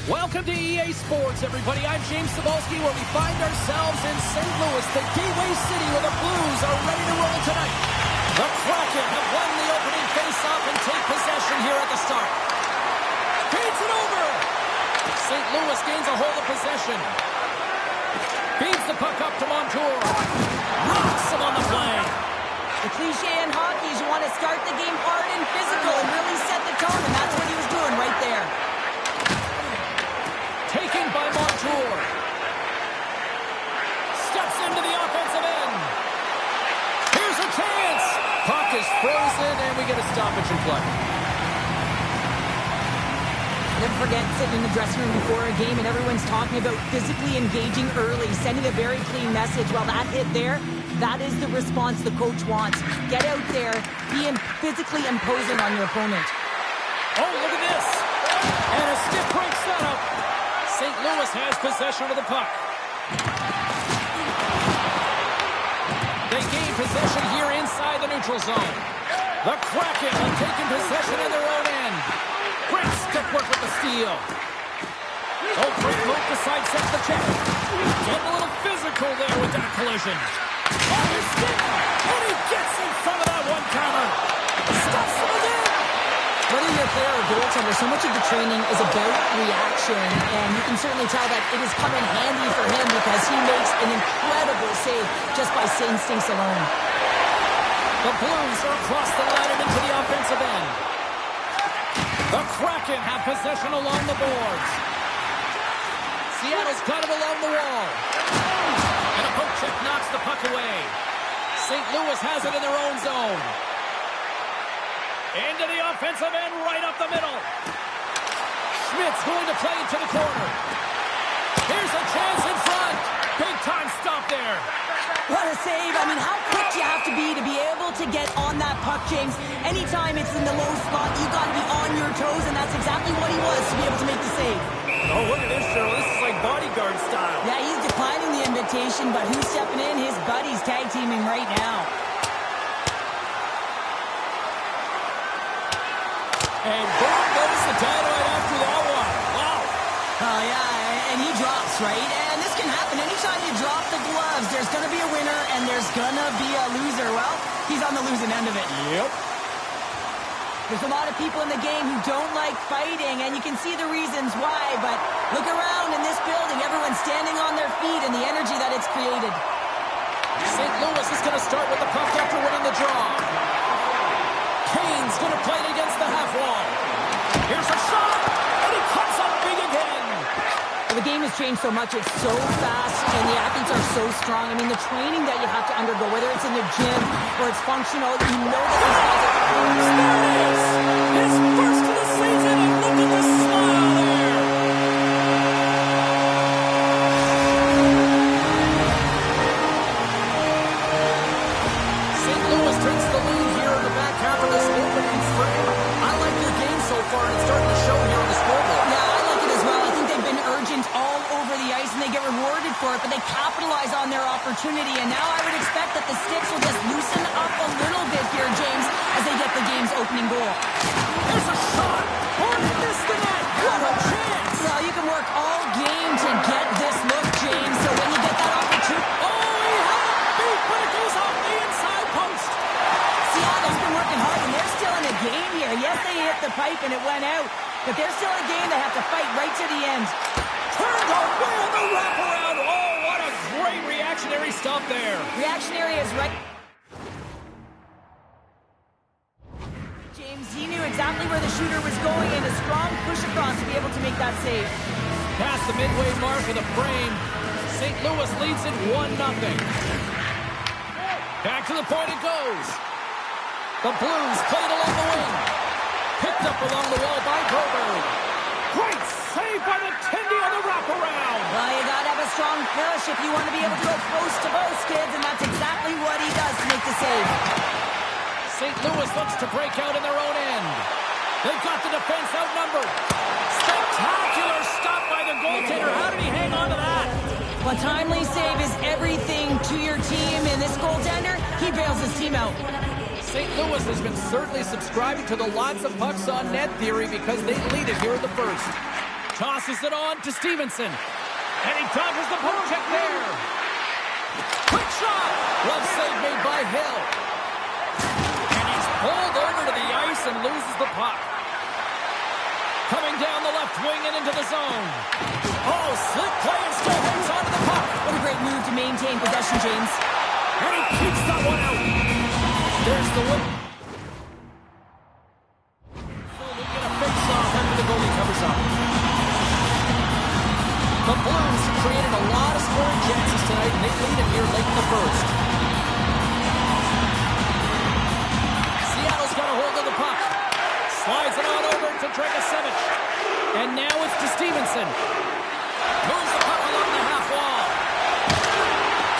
Welcome to EA Sports, everybody. I'm James Cebulski, where we find ourselves in St. Louis, the gateway city where the Blues are ready to roll tonight. The Kraken have won the opening face-off and take possession here at the start. Feeds it over. St. Louis gains a hold of possession. Feeds the puck up to Montour. Rocks him on the play. The cliche in hockey is you want to start the game hard and physical and really set the tone, and that's what he was doing right there. Taken by Montour. Steps into the offensive end. Here's a chance. Puck is frozen, and we get a stoppage in play. Never forget sitting in the dressing room before a game and everyone's talking about physically engaging early, sending a very clean message. Well, that hit there, that is the response the coach wants. Get out there, be physically imposing on your opponent. Oh, look at this. And a stiff break setup. St. Louis has possession of the puck. They gain possession here inside the neutral zone. The Kraken have taken possession in their own end. Great stick work with the steal. Oh, great move to sidestep the check. Getting a little physical there with that collision. On his stick, and he gets in front of that one-timer. Stuffs him again. Whether you're a player or goaltender, so much of the training is about reaction, and you can certainly tell that it has come in handy for him because he makes an incredible save just by instincts alone. The Blues are across the line and into the offensive end. The Kraken have possession along the boards. Seattle's got it along the wall. And a poke check knocks the puck away. St. Louis has it in their own zone. Into the offensive end, right up the middle. Schmidt's going to play into the corner. Here's a chance in front. Big time stop there. What a save. I mean, how quick you have to be able to get on that puck, James. Anytime it's in the low spot, you got to be on your toes, and that's exactly what he was to be able to make the save. Oh, look at this, Cheryl. This is like bodyguard style. Yeah, he's declining the invitation, but who's stepping in? His buddies tag teaming right now. And boom goes the dynamite after that one. Wow. Oh, yeah, and he drops, right? And this can happen. Anytime you drop the gloves, there's going to be a winner and there's going to be a loser. Well, he's on the losing end of it. Yep. There's a lot of people in the game who don't like fighting, and you can see the reasons why, but look around in this building. Everyone's standing on their feet and the energy that it's created. St. Louis is going to start with the puck after winning the draw. Kane's going to play it against the half wall. Here's a shot, and he cuts up big again. Well, the game has changed so much. It's so fast, and the athletes are so strong. I mean, the training that you have to undergo, whether it's in the gym or it's functional, you know that these guys are... There it is. His first of the season, and look at the smile there. St. Louis takes the lead here in the back half of this opening frame. I like their game so far, and it's starting to show here on the scoreboard. Yeah, I like it as well. I think they've been urgent all over the ice, and they get rewarded for it, but they capitalize on their opportunity, and now I would expect that the sticks will just loosen up a little bit here, James, as they get the game's opening goal. There's a shot. Oh, he missed the net. What a chance. Well, you can work all game to get this look, James, so when you get that opportunity... Oh, he had it beat, but it goes off the inside post. Seattle's been working hard, and they're still in a game here. Yes, they hit the pipe, and it went out. but they're still in a game they have to fight right to the end. Turned away on the wraparound. Oh, what a great reactionary stop there. Reactionary is right. James, he knew exactly where the shooter was going and a strong push across to be able to make that save. Past the midway mark of the frame, St. Louis leads it 1-0. Back to the point it goes. The Blues played along the wing. Picked up along the wall by Broberg. Great save by the Tendy on the wraparound. Well, you gotta have a strong push if you want to be able to go post to post, kids, and that's exactly what he does to make the save. St. Louis looks to break out in their own end. They've got the defense outnumbered. Spectacular stop by the goaltender. How did he hang on to that? Well, timely save is everything to your team, and this goaltender, he bails his team out. St. Louis has been certainly subscribing to the lots of pucks on net theory because they lead it here in the first. Tosses it on to Stevenson. And he dodges the poke check there. Quick shot! Glove save made by Hill. And he's pulled over to the ice and loses the puck. Coming down the left wing and into the zone. Oh, slick play and still hangs on to the puck. What a great move to maintain possession, James. And he keeps that one out. There's the win. So they get a face-off after the goalie covers up. The Blues created a lot of scoring chances tonight, and they lead it here late in the first. Seattle's got a hold of the puck. Slides it on over to Dragicevic. And now it's to Stevenson. Moves the puck along the half wall.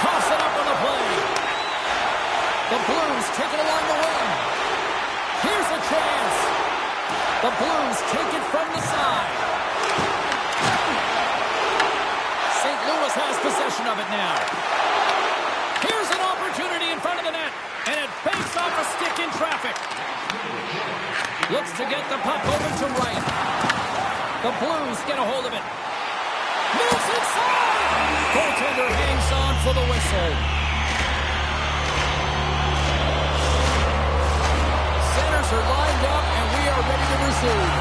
Toss it up on the play. The Blues take it along the wing. Here's a chance. The Blues take it from the side. St. Louis has possession of it now. Here's an opportunity in front of the net. And it banks off a stick in traffic. Looks to get the puck over to right. The Blues get a hold of it. Moves inside. Goaltender hangs on for the whistle. Centers are lined up, and we are ready to resume.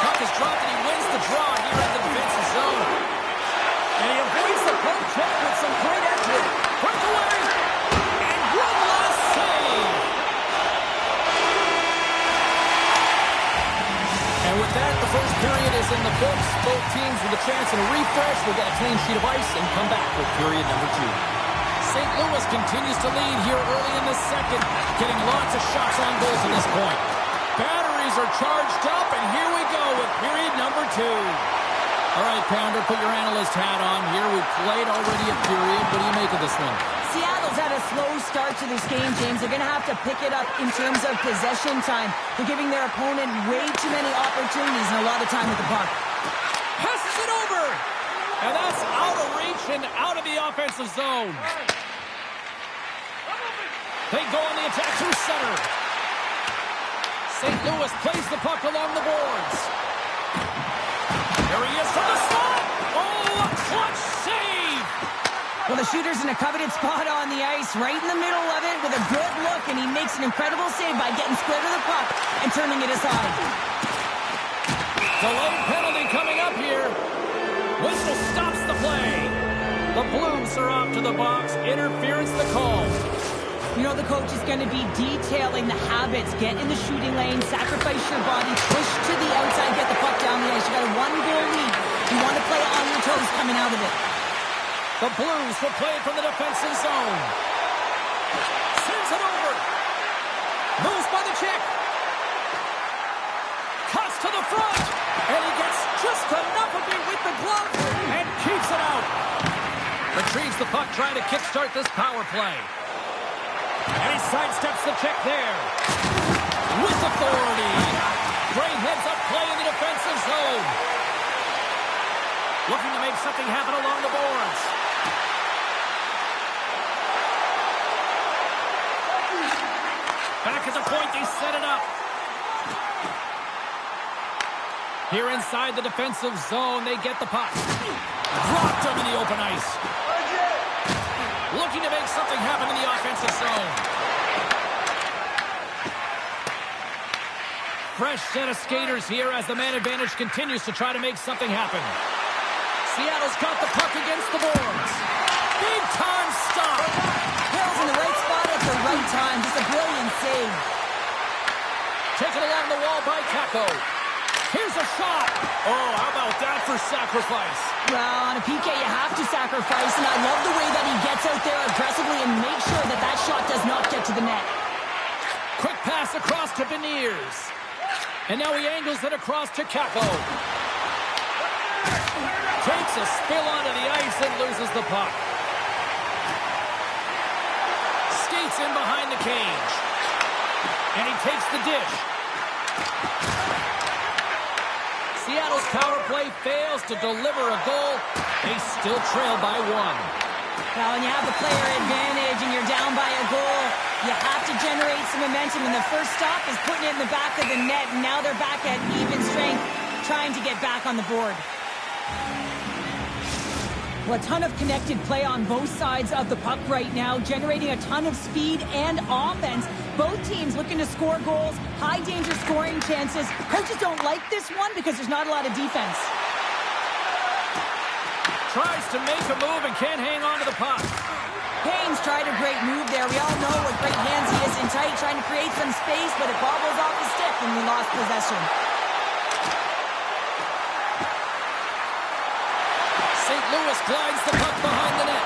Puck is dropped, and he wins the draw here in the defensive zone. And he avoids the poke check with some great effort. Breakaway! And one last save! And with that, the first period is in the books. Both teams with a chance and a refresh will get a clean sheet of ice and come back for period number 2. St. Louis continues to lead here early in the second, getting lots of shots on goal to this point. Batteries are charged up, and here we go with period number 2. All right, Pounder, put your analyst hat on here. We've played already a period. What do you make of this one? Seattle's had a slow start to this game, James. They're going to have to pick it up in terms of possession time. They're giving their opponent way too many opportunities and a lot of time with the puck. Passes it over! And that's out of reach and out of the offensive zone. They go on the attack through center. St. Louis plays the puck along the boards. There he is from the slot! Oh, a clutch save! Well, the shooter's in a coveted spot on the ice, right in the middle of it with a good look, and he makes an incredible save by getting square to the puck and turning it aside. Delayed penalty coming up here. Whistle stops the play. The Blues are off to the box. Interference the call. You know the coach is going to be detailing the habits. Get in the shooting lane, sacrifice your body, push to the outside, get the puck down the ice. You got a 1-goal lead. You want to play on your toes coming out of it. The Blues will play it from the defensive zone. Sends it over. Moves by the check. Cuts to the front. And he gets just enough of it with the glove and keeps it out. Retrieves the puck, trying to kickstart this power play. And he sidesteps the check there. With authority. Great heads-up play in the defensive zone. Looking to make something happen along the boards. Back at the point, they set it up. Here inside the defensive zone, they get the puck. Dropped him in the open ice. Looking to make make something happen in the offensive zone. Fresh set of skaters here as the man advantage continues to try to make something happen. Seattle's got the puck against the boards. Big time stop. Hill's in the right spot at the right time. Just a brilliant save. Taken along the wall by Kakko. Here's a shot. Oh, how about that for sacrifice? Well, on a PK, you have to sacrifice, and I love the way that he gets out there aggressively and makes sure that that shot does not get to the net. Quick pass across to Beniers. And now he angles it across to Kakko. Takes a spill onto the ice and loses the puck. Skates in behind the cage. And he takes the dish. Seattle's power play fails to deliver a goal. They still trail by one. Now, when you have the player advantage and you're down by a goal, you have to generate some momentum. And the first stop is putting it in the back of the net. And now they're back at even strength, trying to get back on the board. Well, a ton of connected play on both sides of the puck right now, generating a ton of speed and offense. Both teams looking to score goals, high danger scoring chances. Coaches don't like this one because there's not a lot of defense. Tries to make a move and can't hang on to the puck. Haynes tried a great move there. We all know what great hands he is in tight, trying to create some space, but it bobbles off his stick and we lost possession. St. Louis glides the puck behind the net.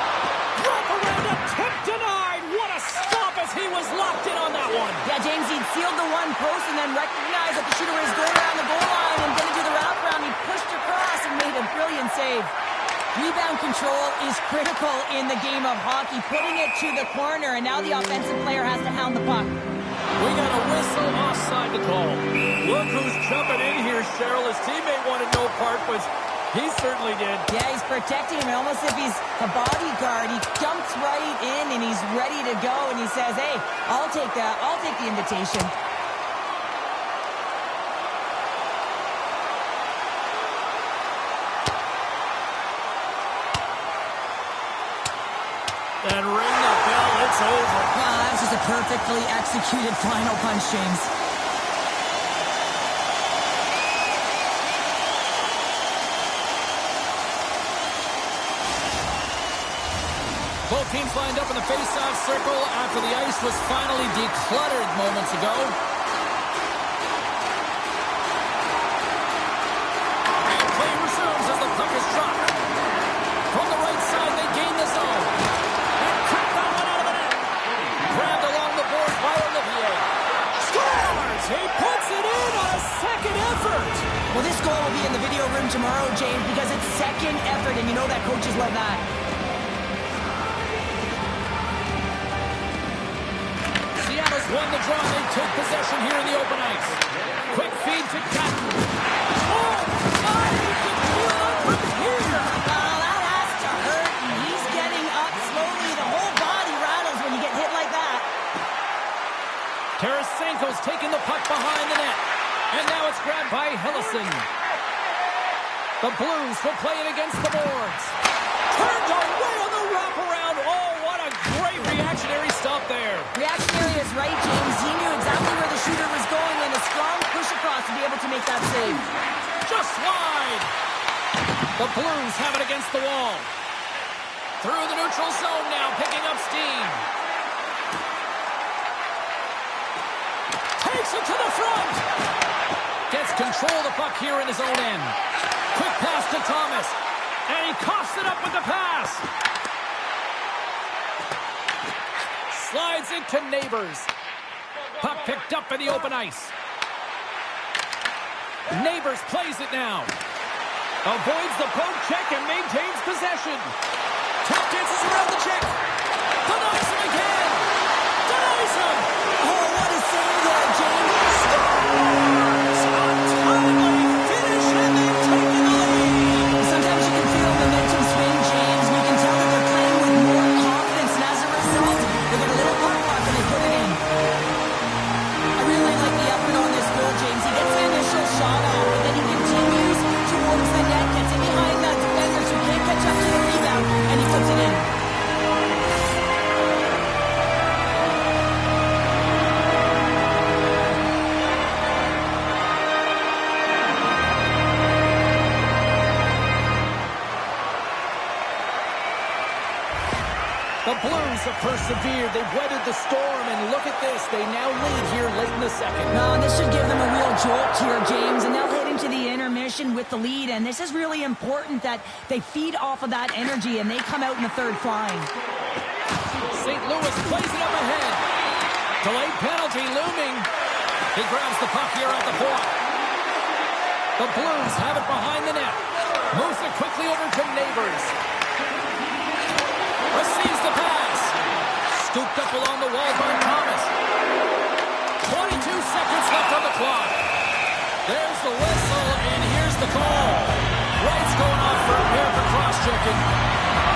Wrap around a tip denied. What a stop as he was locked in on that one. Yeah, James, he'd sealed the one post and then recognized that the shooter was going around the goal line and going to do the wraparound. He pushed across and made a brilliant save. Rebound control is critical in the game of hockey, putting it to the corner, and now the offensive player has to hound the puck. We got a whistle offside to call. Look who's jumping in here, Cheryl. His teammate wanted no part, but he certainly did. Yeah, he's protecting him almost as if he's a bodyguard. He jumps right in and he's ready to go, and he says, hey, I'll take the invitation. And ring the bell, it's over. Wow, that's just a perfectly executed final punch, James. Both teams lined up in the face-off circle after the ice was finally decluttered moments ago. And play resumes as the puck is dropped. From the right side, they gain the zone. And cut that one out of the net. Grabbed along the boards by Olivier. Scores! He puts it in on a second effort. Well, this goal will be in the video room tomorrow, James, because it's second effort, and you know that coaches love that. Seattle's won the draw. They take possession here in the open ice. Quick feed to Catton. Oh, my! He can feel it from here. That has to hurt, and he's getting up slowly. The whole body rattles when you get hit like that. Tarasenko's taking the puck behind the net. And now it's grabbed by Hillison. The Blues will play it against the boards. Turned away on the wraparound. Oh, what a great reactionary stop there. Reactionary is right, James. He knew exactly where the shooter was going and a strong push across to be able to make that save. Just wide. The Blues have it against the wall. Through the neutral zone now, picking up steam. Takes it to the front. Gets control of the puck here in his own end. Quick pass to Thomas. And he coughs it up with the pass. Slides into Neighbors. Puck picked up in the open ice. Neighbors plays it now. Avoids the poke check and maintains possession. Tap dances around the check. Denies him again. Denies him. Oh, what a save there, James. Untimely finish and they've taken the lead. Sometimes you can feel momentum swing, James. You can tell that they're playing with more confidence, and as a result, they get a little puck and they put it in. I really like the effort on this goal, James. He gets the initial shot off, but then he continues towards the net, gets in behind that defender so he can't catch up to the rebound, and he puts it in. The Blues have persevered. They've weathered the storm, and look at this. They now lead here late in the second. No, this should give them a real jolt here, James, and they'll head into the intermission with the lead, and this is really important that they feed off of that energy, and they come out in the third flying. St. Louis plays it up ahead. Delayed penalty looming. He grabs the puck here at the point. The Blues have it behind the net. Moves it quickly over to Neighbors. Receives the pass. Scooped up along the wall by Thomas. 22 seconds left on the clock. There's the whistle, and here's the call. Wright's going off for a pair for cross-checking.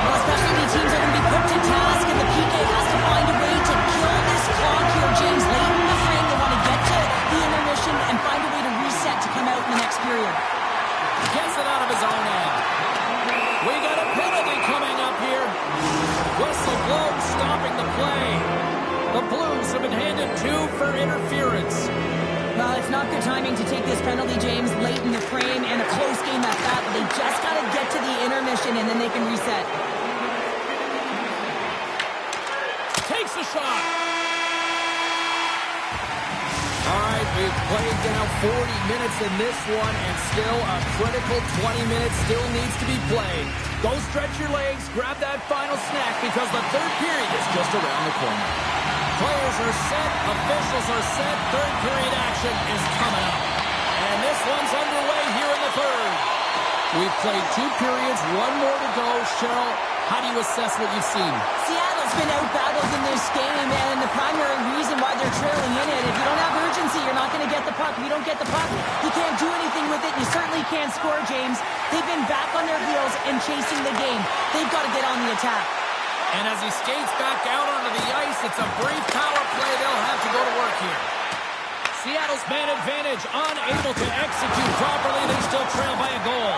Well, specialty teams are going to be put to task, and the PK has to find a way to kill this clock here, James. Late in the frame, they want to get to the intermission and find a way to reset to come out in the next period. Gets it out of his own end. We got a penalty coming up here. Whistle blown, stopping the play. The Blues have been handed 2 for interference. Well, it's not good timing to take this penalty, James, late in the frame, and a close game at that. But they just got to get to the intermission, and then they can reset. Takes a shot. All right, we've played down 40 minutes in this one, and still a critical 20 minutes still needs to be played. Go stretch your legs, grab that final snack, because the third period is just around the corner. Players are set, officials are set, third period action is coming up. And this one's underway here in the third. We've played 2 periods, 1 more to go. Cheryl, how do you assess what you've seen? Seattle's been out-battled in this game, and the primary reason why they're trailing in it, if you don't have urgency, you're not going to get the puck. If you don't get the puck, you can't do anything with it. You certainly can't score, James. They've been back on their heels and chasing the game. They've got to get on the attack. And as he skates back out onto the ice, it's a brief power play. They'll have to go to work here. Seattle's man advantage, unable to execute properly. They still trail by a goal.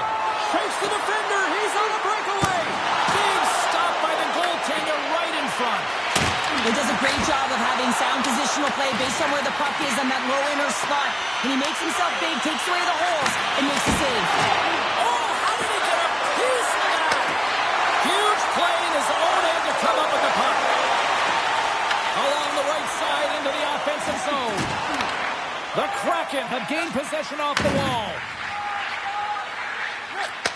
Shakes the defender. He's on the breakaway. Big stop by the goaltender right in front. He does a great job of having sound positional play based on where the puck is on that low inner spot. And he makes himself big, takes away the holes, and makes a save. Oh, how did he get a piece of that? Huge play in his own end to come up with the puck. Along the right side into the offensive zone. The Kraken have gained possession off the wall.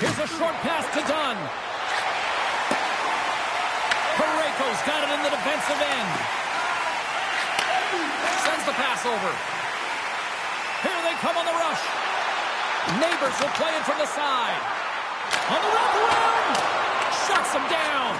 Here's a short pass to Dunn. Parayko's got it in the defensive end. Sends the pass over. Here they come on the rush. Neighbors will play it from the side. On the wraparound. Shuts him down.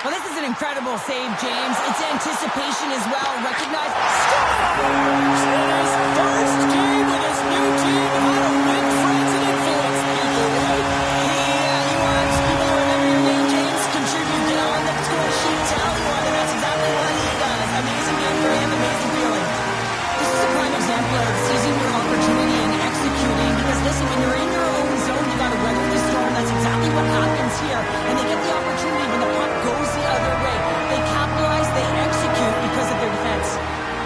Well, this is an incredible save, James. It's anticipation as well. Recognize. Scores! In his first game with his new team, how to win friends and influence people, right? Yeah, you want people to remember your name, James? Contribute, get on the score sheet, tell you what, and that's exactly what he does. Amazing game for him, amazing feeling. This is a prime example of seizing your opportunity and executing, because listen, when you're in your own zone, you got to weather the storm. That's exactly what happens here. And they get the opportunity when the puck goes the other way. They capitalize, they execute because of their defense.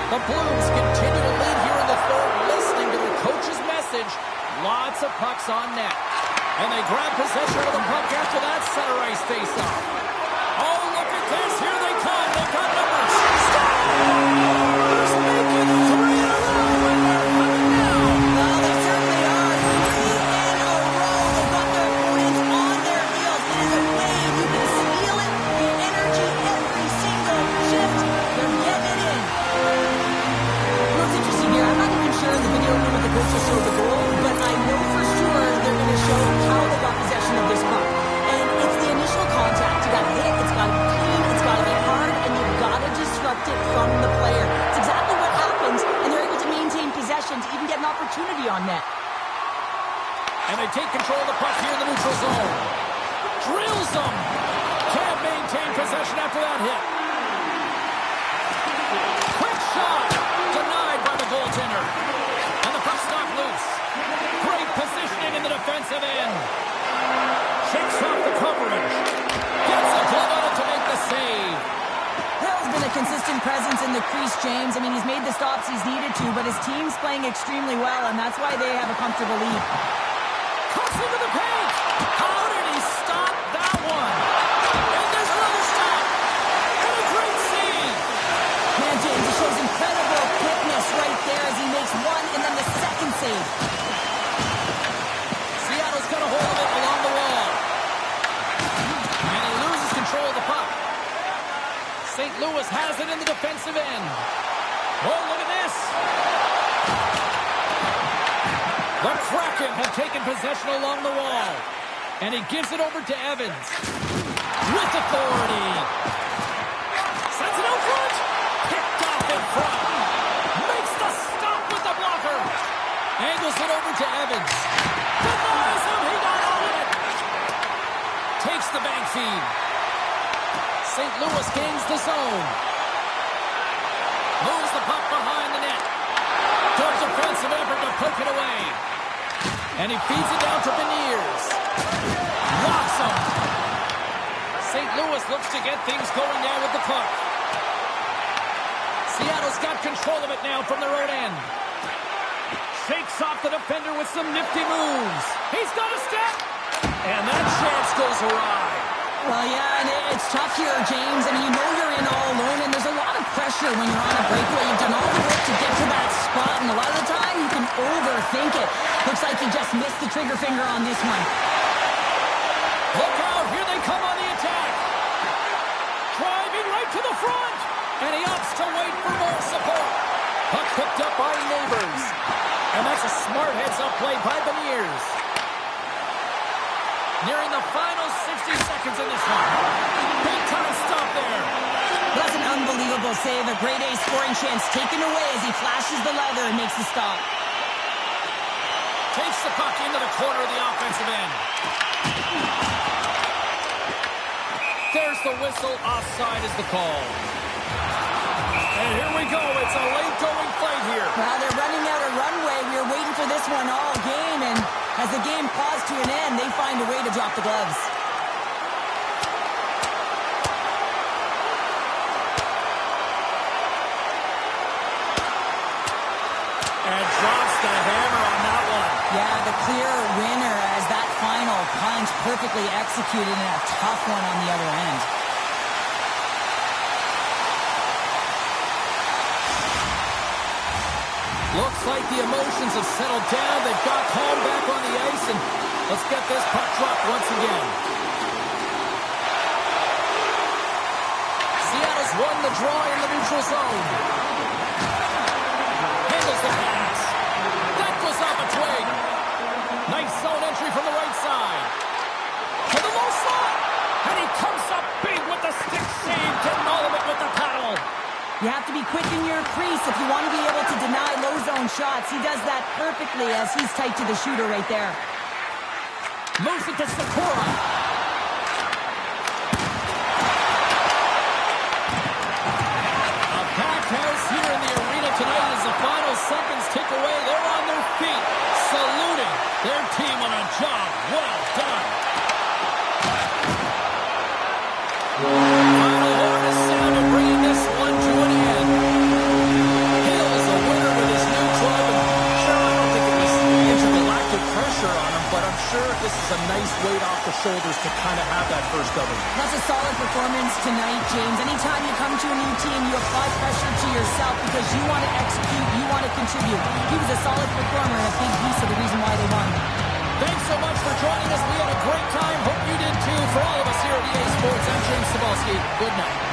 The Blues continue to lead here in the third, listening to their coach's message. Lots of pucks on net. And they grab possession of the puck after that center ice face-off. Oh, look at this. Here they come. They've got numbers. Stars make it 3 in a row, and they're coming down. Well, they certainly are. 3 in a row. They've got their opponents on their heels. It is a wave. You can feel it. The energy every single shift. They're getting it in. What's interesting here, I'm not even sure in the video room if the coach will show the goal, but I know for sure they're going to show how they got possession of this puck. And it's the initial contact. You got to hit, it's got to be clean, it's got to be hard, and you've got to disrupt it from the player. It's exactly what happens, and they're able to maintain possession to even get an opportunity on net. And they take control of the puck here in the neutral zone. Drills them. Can't maintain possession after that hit. Quick shot. Denied by the goaltender. And the puck's knocked loose. Great positioning in the defensive end. Shakes off the coverage. Gets a glove on it to make the save. Hill's been a consistent presence in the crease, James. I mean, he's made the stops he's needed to, but his team's playing extremely well, and that's why they have a comfortable lead. Cuts into the paint. How did he stop that one? And there's another stop. St. Louis has it in the defensive end. Oh, look at this. The Kraken have taken possession along the wall. And he gives it over to Evans. With authority. Sends it out front. Picked off in front. Makes the stop with the blocker. Angles it over to Evans. Denies him. He got out of it. Takes the bank feed. St. Louis gains the zone. Moves the puck behind the net. Good defensive effort to poke it away. And he feeds it down to Beniers. Locks him. St. Louis looks to get things going now with the puck. Seattle's got control of it now from their own end. Shakes off the defender with some nifty moves. He's got a step. And that chance goes awry. Well, yeah, and it's tough here, James. I mean, you know you're in all alone, and there's a lot of pressure when you're on a breakaway. You've done all the work to get to that spot, and a lot of the time you can overthink it. Looks like you just missed the trigger finger on this one. Look out, here they come on the attack. Driving right to the front, and he opts to wait for more support. Puck picked up by Neighbors, and that's a smart heads-up play by Beniers. Nearing the final 60 seconds in this one. Big time stop there. That's an unbelievable save. A grade A scoring chance taken away as he flashes the leather and makes the stop. Takes the puck into the corner of the offensive end. There's the whistle. Offside is the call. And here we go. It's a late-going fight here. Well, they're running out of runway. We were waiting for this one all game, and as the game paused to an end, they find a way to drop the gloves. And drops the hammer on that one. Yeah, the clear winner as that final punch perfectly executed and a tough one on the other end. Looks like the emotions have settled down. They've got calm back on the ice, and let's get this puck dropped once again. Seattle's won the draw in the neutral zone. Handles the pass. That goes off a twig. Nice zone entry from the right side. To the low slot. And he comes up big with the stick save to null it with the paddle. You have to be quick in your crease if you want to be able to deny low zone shots. He does that perfectly as he's tight to the shooter right there. Moves it to Sakura. A packed house here in the arena tonight as the final seconds tick away. They're on their feet, saluting their team on a job well done. Final horn is sounded, bringing this one to an end. Hill is a winner with his new club, and sure, I don't think it was intergalactic pressure on him, but I'm sure this is a nice weight off the shoulders to kind of have that first W. That's a solid performance tonight, James. Anytime you come to a new team, you apply pressure to yourself because you want to execute, you want to contribute. He was a solid performer and a big piece of the reason why they won. Thanks so much for joining us. We had a great time. Hope you did too. For all of us here at EA Sports, I'm James Cybulski. Good night.